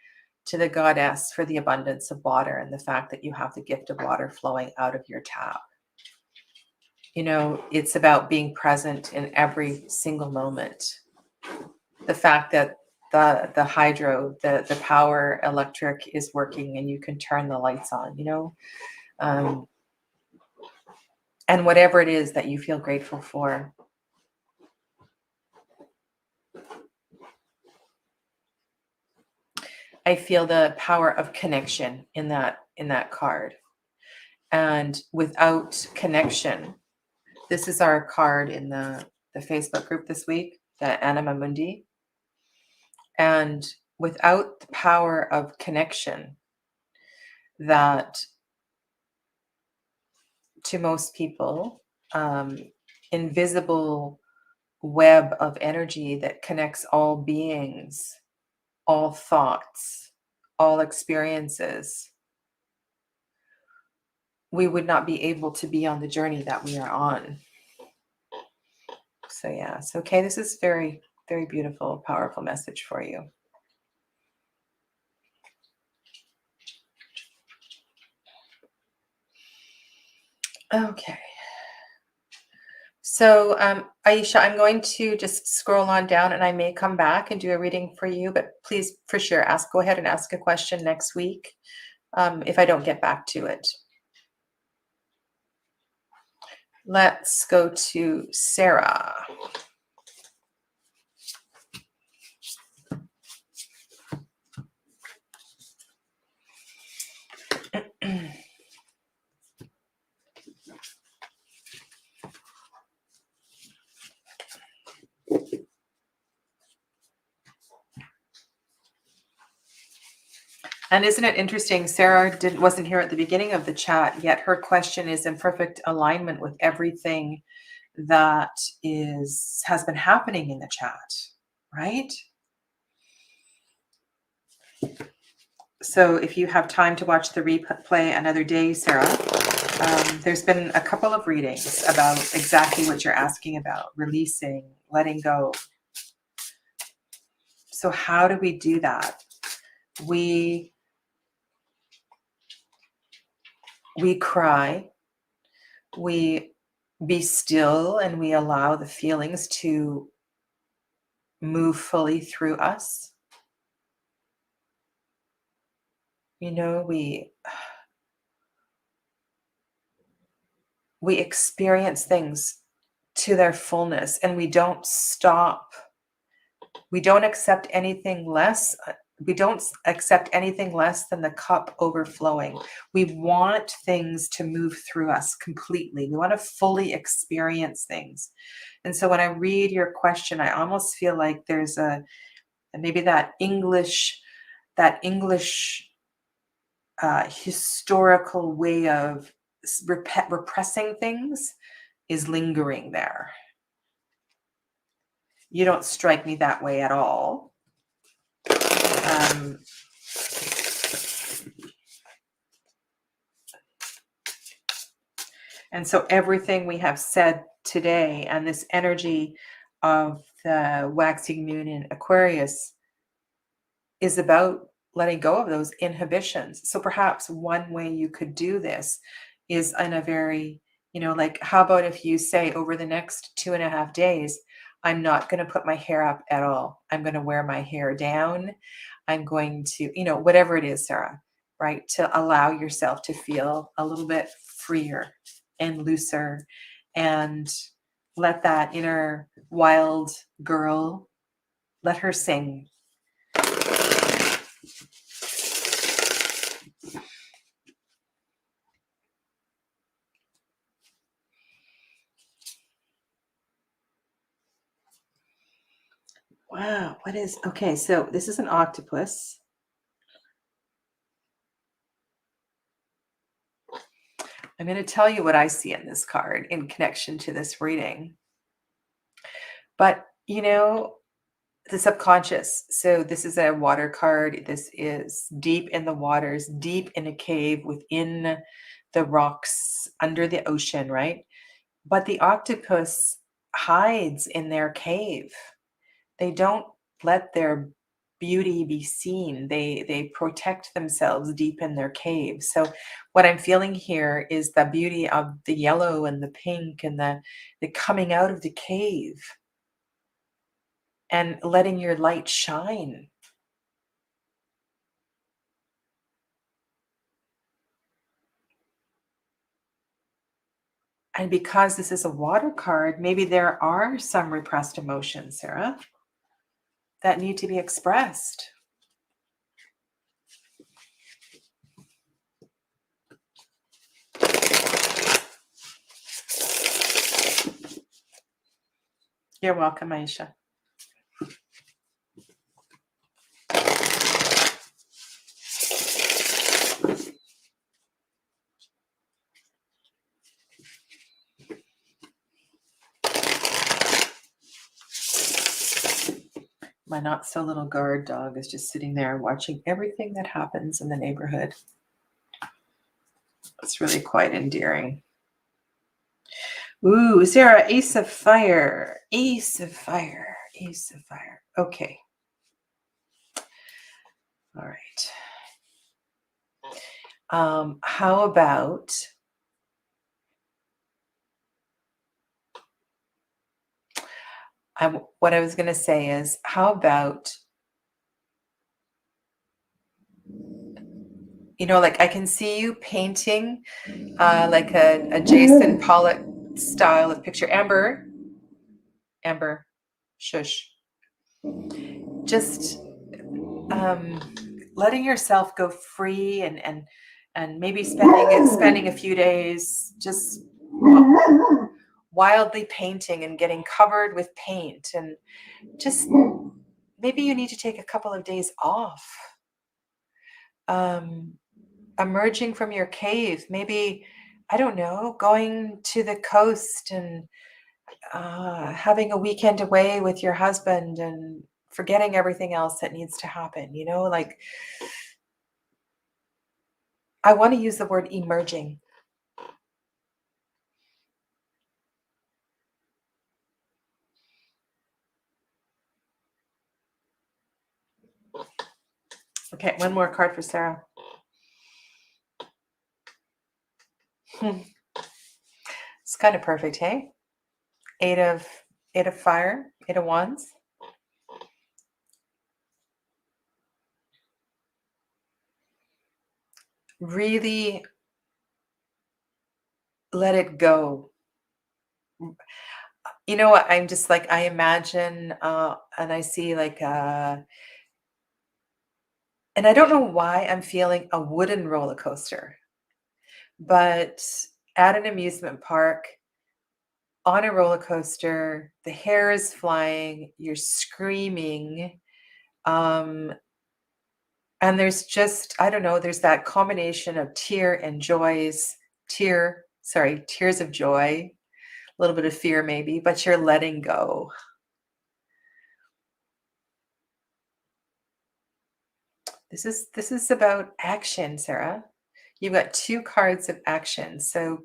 to the goddess for the abundance of water and the fact that you have the gift of water flowing out of your tap. You know, it's about being present in every single moment. The fact that the hydro, the power electric is working and you can turn the lights on, you know, and whatever it is that you feel grateful for. I feel the power of connection in that card. And without connection, this is our card in the Facebook group this week, the Anima Mundi. And without the power of connection, that to most people, invisible web of energy that connects all beings, all thoughts, all experiences, we would not be able to be on the journey that we are on. So yeah, so okay, this is very, very beautiful, powerful message for you. Okay. So Aisha, I'm going to just scroll on down and I may come back and do a reading for you, but please, for sure, go ahead and ask a question next week if I don't get back to it. Let's go to Sarah. And isn't it interesting? Sarah wasn't here at the beginning of the chat, yet her question is in perfect alignment with everything that has been happening in the chat, right? So if you have time to watch the replay another day, Sarah, there's been a couple of readings about exactly what you're asking about, releasing, letting go. So how do we do that? We cry, we be still, and we allow the feelings to move fully through us. You know, we experience things to their fullness and we don't stop. We don't accept anything less. We don't accept anything less than the cup overflowing. We want things to move through us completely. We want to fully experience things. And so when I read your question, I almost feel like there's maybe that English historical way of repressing things is lingering there. You don't strike me that way at all. And so everything we have said today and this energy of the waxing moon in Aquarius is about letting go of those inhibitions. So perhaps one way you could do this is in a very, like, how about if you say over the next 2.5 days, I'm not going to put my hair up at all. I'm going to wear my hair down. I'm going to, whatever it is, Sarah, right? To allow yourself to feel a little bit freer and looser and let that inner wild girl Let her sing. Wow, what is, okay, so this is an octopus. I'm going to tell you what I see in this card in connection to this reading. But, the subconscious. So this is a water card. This is deep in the waters, deep in a cave within the rocks under the ocean, right? But the octopus hides in their cave. They don't let their beauty be seen. They protect themselves deep in their cave. So what I'm feeling here is the beauty of the yellow and the pink and the coming out of the cave and letting your light shine. And because this is a water card, maybe there are some repressed emotions, Sarah, that need to be expressed. You're welcome, Aisha. My not so little guard dog is just sitting there watching everything that happens in the neighborhood. It's really quite endearing. Ooh, Sarah, Ace of Fire. Ace of Fire. Ace of Fire. Okay. All right. How about what I was going to say is, how about, like I can see you painting like a Jason Pollock style of picture. Amber, shush. Just letting yourself go free and maybe spending a few days just wildly painting and getting covered with paint, and just maybe you need to take a couple of days off, emerging from your cave, maybe, I don't know, going to the coast and having a weekend away with your husband and forgetting everything else that needs to happen, like I want to use the word emerging. Okay, one more card for Sarah. It's kind of perfect, hey? Eight of fire, 8 of wands. Really let it go. You know what? I'm just like, I imagine and I see like and I don't know why I'm feeling a wooden roller coaster, but at an amusement park, on a roller coaster, the hair is flying, you're screaming, and there's just, I don't know, there's that combination of tears of joy, a little bit of fear maybe, but you're letting go. This is about action, Sarah. You've got 2 cards of action. So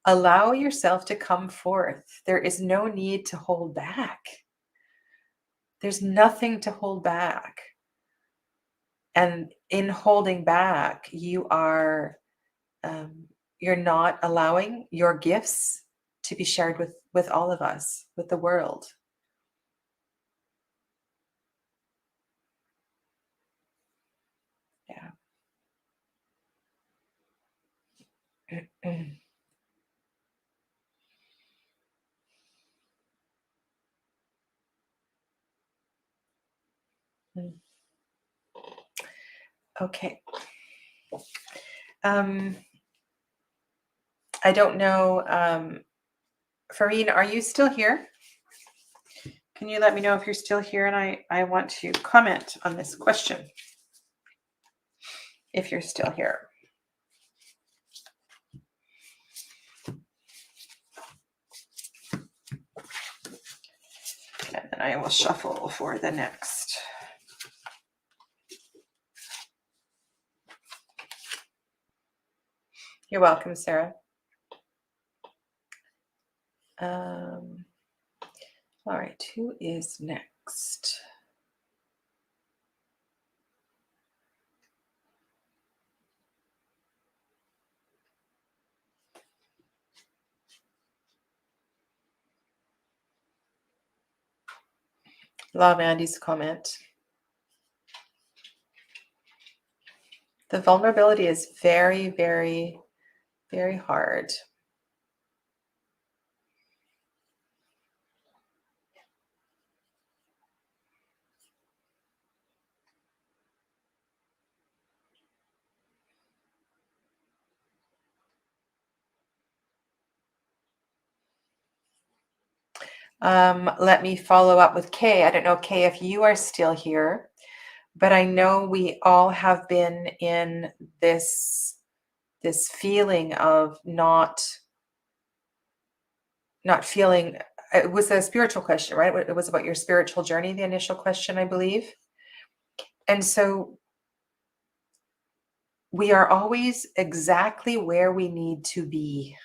allow yourself to come forth. There is no need to hold back. There's nothing to hold back. And in holding back, you're not allowing your gifts to be shared with all of us, with the world. Yeah. Okay. I don't know. Farine, are you still here? Can you let me know if you're still here? And I want to comment on this question. If you're still here. And then I will shuffle for the next. You're welcome, Sarah. All right, who is next? Love Andy's comment. The vulnerability is very, very, very hard. Let me follow up with Kay. I don't know, Kay, if you are still here, but I know we all have been in this feeling of not feeling. It was a spiritual question, right? It was about your spiritual journey, the initial question, I believe. And so we are always exactly where we need to be.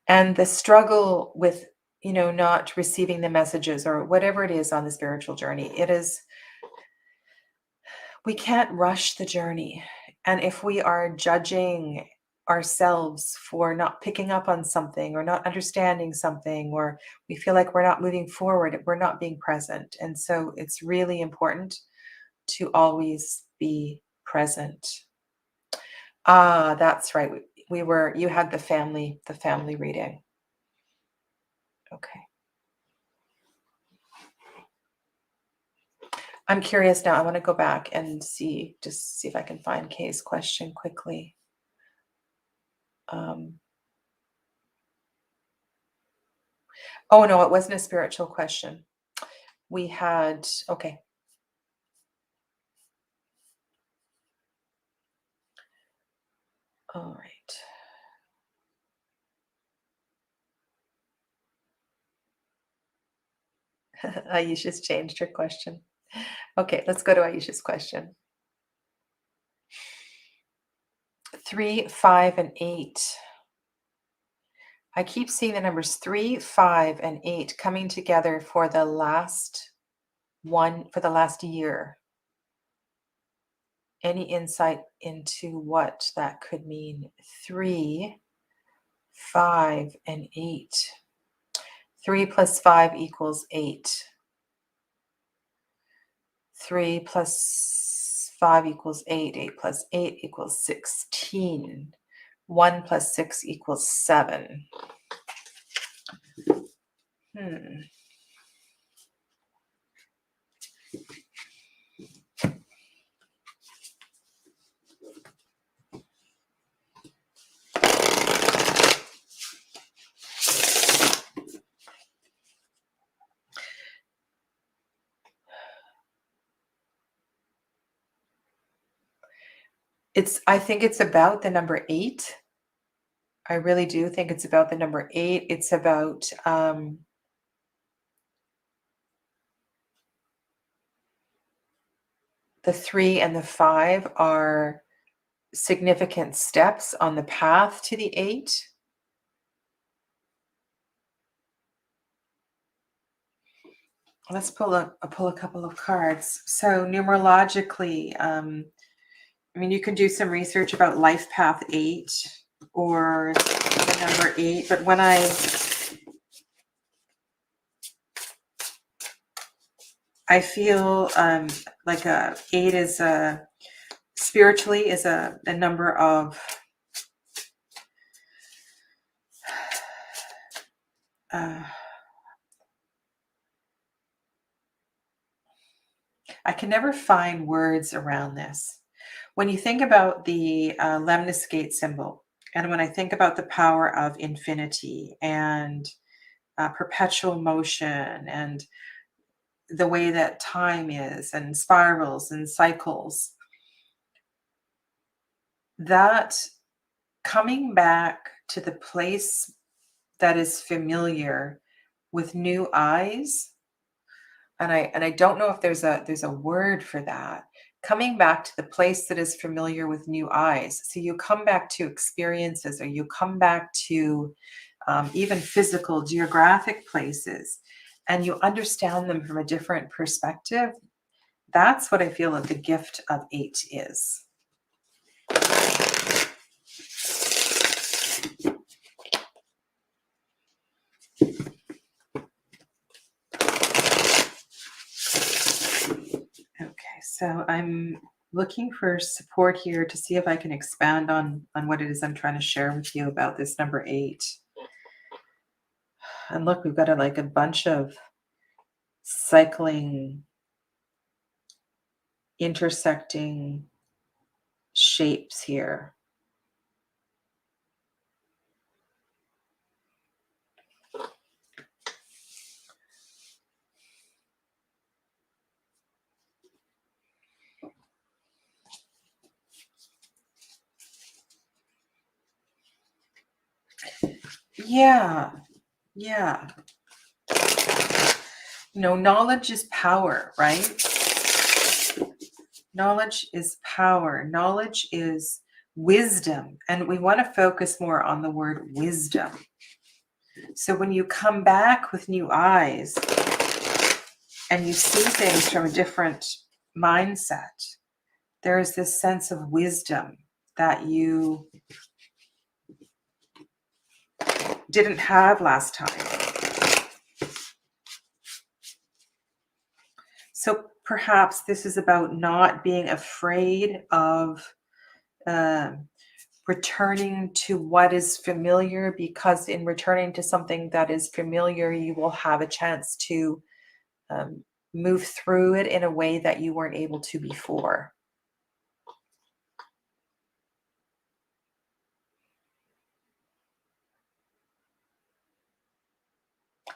And the struggle with, not receiving the messages or whatever it is on the spiritual journey, we can't rush the journey. And if we are judging ourselves for not picking up on something or not understanding something, or we feel like we're not moving forward, we're not being present. And so it's really important to always be present. That's right. You had the family reading. Okay. I'm curious now. I want to go back and see if I can find Kay's question quickly. Oh no, it wasn't a spiritual question. We had, okay. All right. Aisha's changed her question. Okay, let's go to Aisha's question. 3, 5, and 8. I keep seeing the numbers 3, 5, and 8 coming together for the last year. Any insight into what that could mean? 3, 5, and 8. 3 plus 5 equals 8. 3 plus 5 equals 8. 8 plus 8 equals 16. 1 plus 6 equals 7. I think it's about the number 8. I really do think it's about the number 8. It's about the 3 and the 5 are significant steps on the path to the 8. Let's pull a couple of cards. So numerologically, you can do some research about life path 8 or the number 8, but when I feel like 8 is spiritually is a number of can never find words around this. When you think about the lemniscate symbol, and when I think about the power of infinity and perpetual motion and the way that time is and spirals and cycles, that coming back to the place that is familiar with new eyes, and I don't know if there's a word for that. Coming back to the place that is familiar with new eyes. So you come back to experiences, or you come back to even physical, geographic places, and you understand them from a different perspective. That's what I feel that the gift of 8 is. Okay, so I'm looking for support here to see if I can expand on what it is I'm trying to share with you about this number 8. And look, we've got like a bunch of cycling, intersecting shapes here. Yeah, yeah. Knowledge is power, right? Knowledge is power. Knowledge is wisdom. And we want to focus more on the word wisdom. So when you come back with new eyes and you see things from a different mindset, there is this sense of wisdom that you didn't have last time. So perhaps this is about not being afraid of returning to what is familiar, because in returning to something that is familiar, you will have a chance to move through it in a way that you weren't able to before.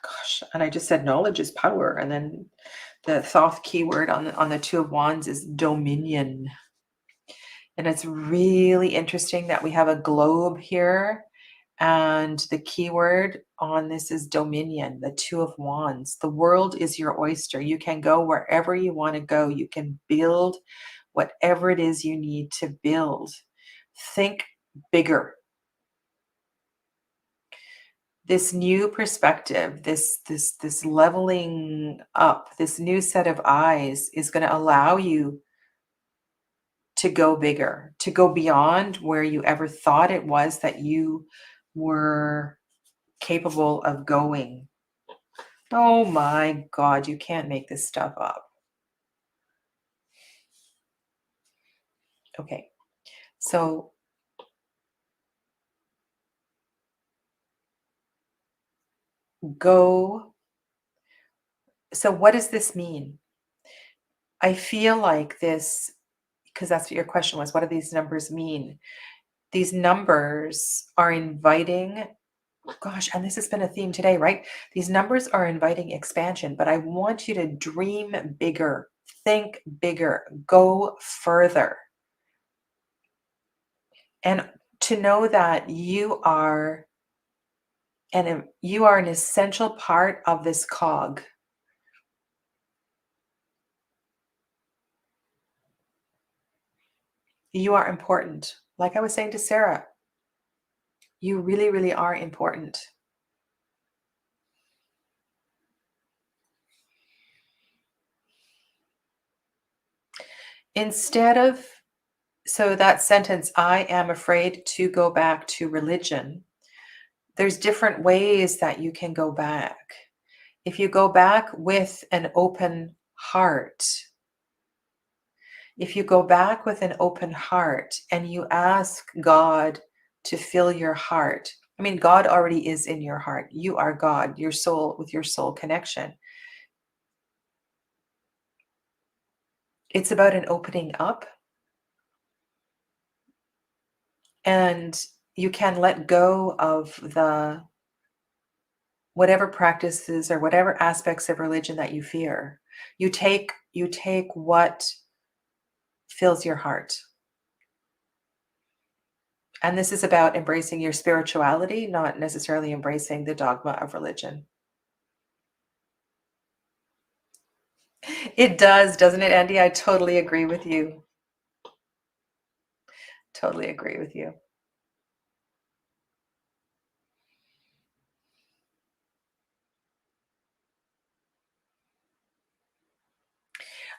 Gosh, and I just said knowledge is power, and then the Thoth keyword on the Two of Wands is dominion. And it's really interesting that we have a globe here, and the keyword on this is dominion, the Two of Wands. The world is your oyster. You can go wherever you want to go. You can build whatever it is you need to build. Think bigger. This new perspective, this leveling up, this new set of eyes is going to allow you to go bigger, to go beyond where you ever thought it was that you were capable of going. Oh my God, you can't make this stuff up. Okay, so go. So what does this mean? I feel like this, because that's what your question was, what do these numbers mean? These numbers are inviting, gosh, and this has been a theme today, right? These numbers are inviting expansion, but I want you to dream bigger, think bigger, go further. And to know that you are an essential part of this cog. You are important. Like I was saying to Sarah, you really, really are important. Instead of, so that sentence, I am afraid to go back to religion, there's different ways that you can go back. If you go back with an open heart, if you go back with an open heart and you ask God to fill your heart, I mean, God already is in your heart. You are God, your soul, with your soul connection. It's about an opening up, and you can let go of the whatever practices or whatever aspects of religion that you fear. You take what fills your heart. And this is about embracing your spirituality, not necessarily embracing the dogma of religion. It does, doesn't it, Andy? I totally agree with you. Totally agree with you.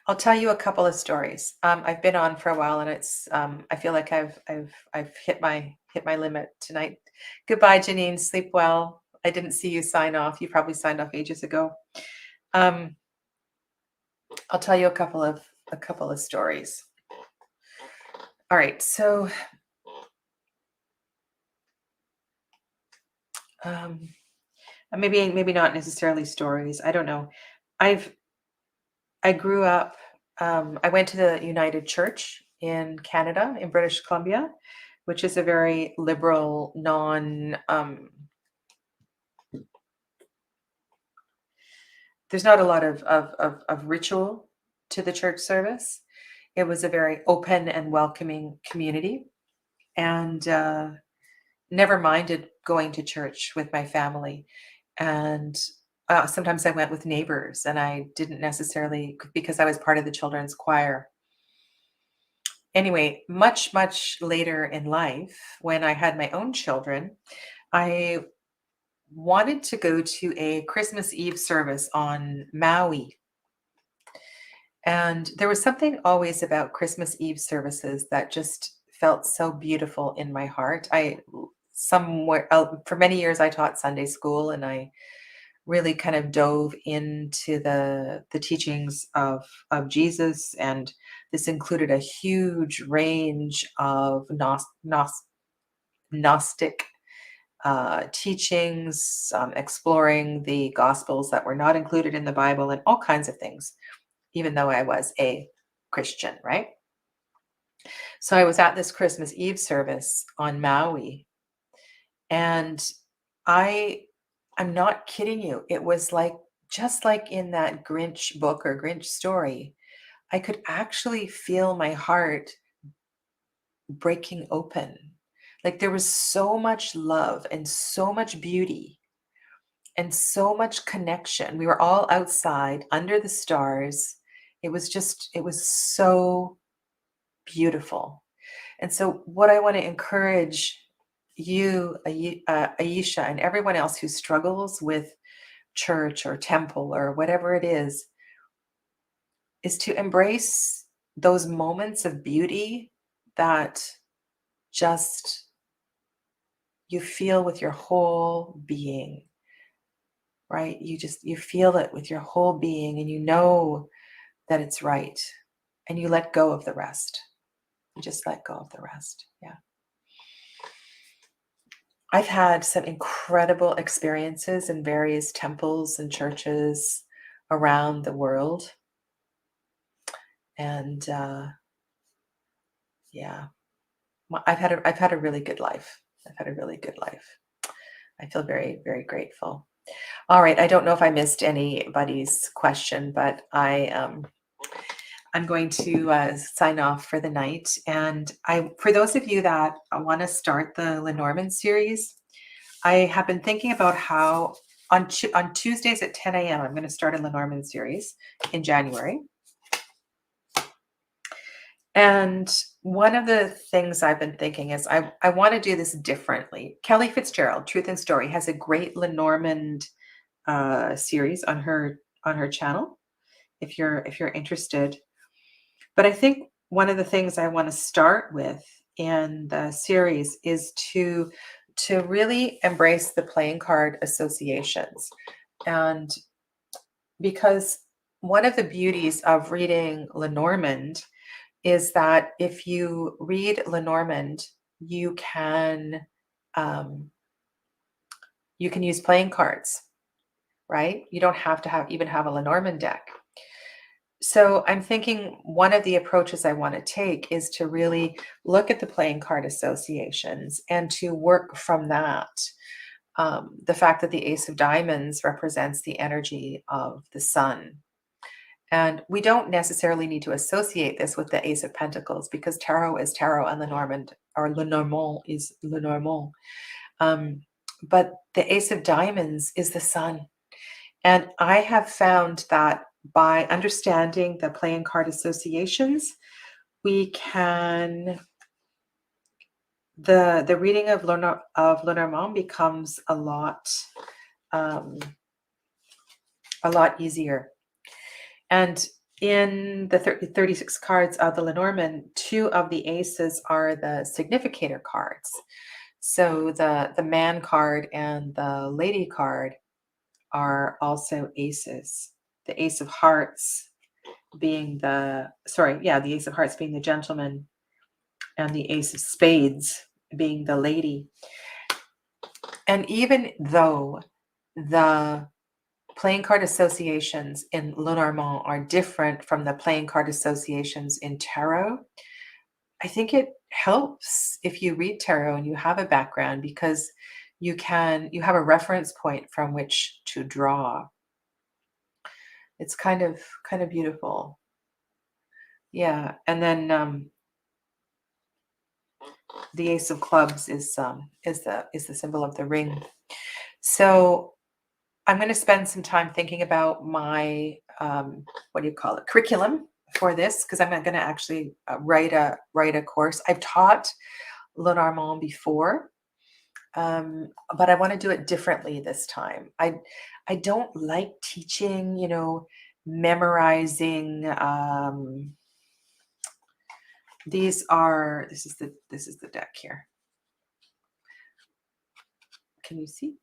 I'll tell you a couple of stories. I've been on for a while, and it's I feel like I've hit my limit tonight. Goodbye, Janine. Sleep well. I didn't see you sign off. You probably signed off ages ago. Um, I'll tell you a couple of stories. All right, so um, maybe not necessarily stories. I don't know. I've I grew up. I went to the United Church in Canada, in British Columbia, which is a very liberal, non. There's not a lot of ritual to the church service. It was a very open and welcoming community, and never minded going to church with my family. And sometimes I went with neighbors, and I didn't necessarily, because I was part of the children's choir. Anyway, much later in life, when I had my own children, I wanted to go to a Christmas Eve service on Maui. And there was something always about Christmas Eve services that just felt so beautiful in my heart. For many years I taught Sunday school, and I really kind of dove into the teachings of Jesus, and this included a huge range of Gnostic teachings, exploring the Gospels that were not included in the Bible, and all kinds of things, even though I was a Christian, right? So I was at this Christmas Eve service on Maui, and I I'm not kidding you. It was like just like in that Grinch book or Grinch story. I could actually feel my heart breaking open. Like there was so much love and so much beauty and so much connection. We were all outside under the stars. It was so beautiful. And so, what I want to encourage you, Aisha, and everyone else who struggles with church or temple or whatever it is to embrace those moments of beauty that just you feel with your whole being, right? You feel it with your whole being, and you know that it's right, and you let go of the rest. You just let go of the rest. Yeah. I've had some incredible experiences in various temples and churches around the world. And yeah, I've had a really good life. I've had a really good life. I feel very, very grateful. All right. I don't know if I missed anybody's question, but I'm going to sign off for the night. And for those of you that want to start the Lenormand series, I have been thinking about how on Tuesdays at 10 a.m. I'm going to start a Lenormand series in January. And one of the things I've been thinking is I want to do this differently. Kelly Fitzgerald, Truth and Story, has a great Lenormand series on her channel. If you're interested, but I think one of the things I want to start with in the series is to really embrace the playing card associations, and because one of the beauties of reading Lenormand is that if you read Lenormand, you can um, you can use playing cards, right? You don't have to even have a Lenormand deck. So I'm thinking one of the approaches I want to take is to really look at the playing card associations and to work from that. The fact that the Ace of Diamonds represents the energy of the sun. And we don't necessarily need to associate this with the Ace of Pentacles because tarot is tarot and Lenormand or Lenormand is Lenormand. But the Ace of Diamonds is the sun. And I have found that by understanding the playing card associations, we can the reading of Lenormand becomes a lot easier. And in the 36 cards of the Lenormand, 2 of the aces are the significator cards. So the man card and the lady card are also aces. The Ace of Hearts being the Ace of Hearts being the gentleman, and the Ace of Spades being the lady. And even though the playing card associations in Lenormand are different from the playing card associations in tarot, I think it helps if you read tarot and you have a background, because you have a reference point from which to draw. It's kind of beautiful. Yeah. And then the Ace of Clubs is the symbol of the ring. So I'm going to spend some time thinking about my curriculum for this, because I'm going to actually write a course. I've taught Lenormand before, but I want to do it differently this time. I don't like teaching, memorizing. This is the deck here. Can you see?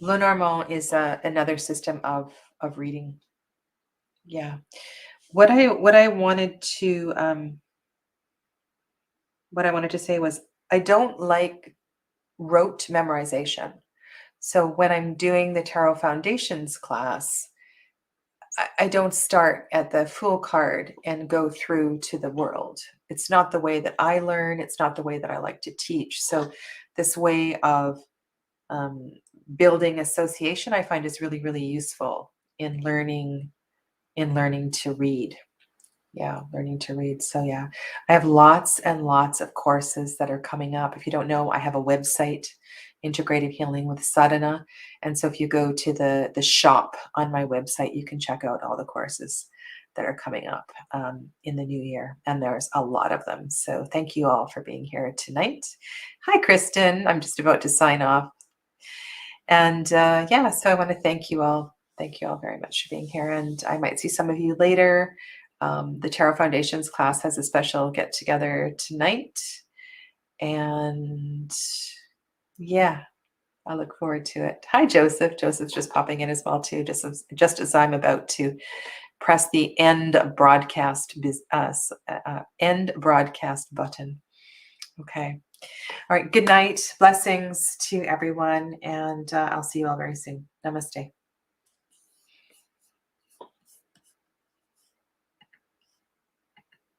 Lenormand is another system of reading. Yeah. What I wanted to say was, I don't like rote memorization. So when I'm doing the Tarot Foundations class, I don't start at the Fool card and go through to the World. It's not the way that I learn. It's not the way that I like to teach. So this way of building association, I find, is really, really useful in learning to read. Yeah, learning to read. So yeah, I have lots and lots of courses that are coming up. If you don't know, I have a website, Integrative Healing with Sadhana. And so if you go to the shop on my website, you can check out all the courses that are coming up in the new year. And there's a lot of them. So thank you all for being here tonight. Hi, Kristen. I'm just about to sign off. And so I want to thank you all. Thank you all very much for being here. And I might see some of you later. The Tarot Foundations class has a special get together tonight. And yeah, I look forward to it. Hi, Joseph. Joseph's just popping in as well, too, just as I'm about to press the end broadcast button. Okay. All right. Good night. Blessings to everyone. And I'll see you all very soon. Namaste.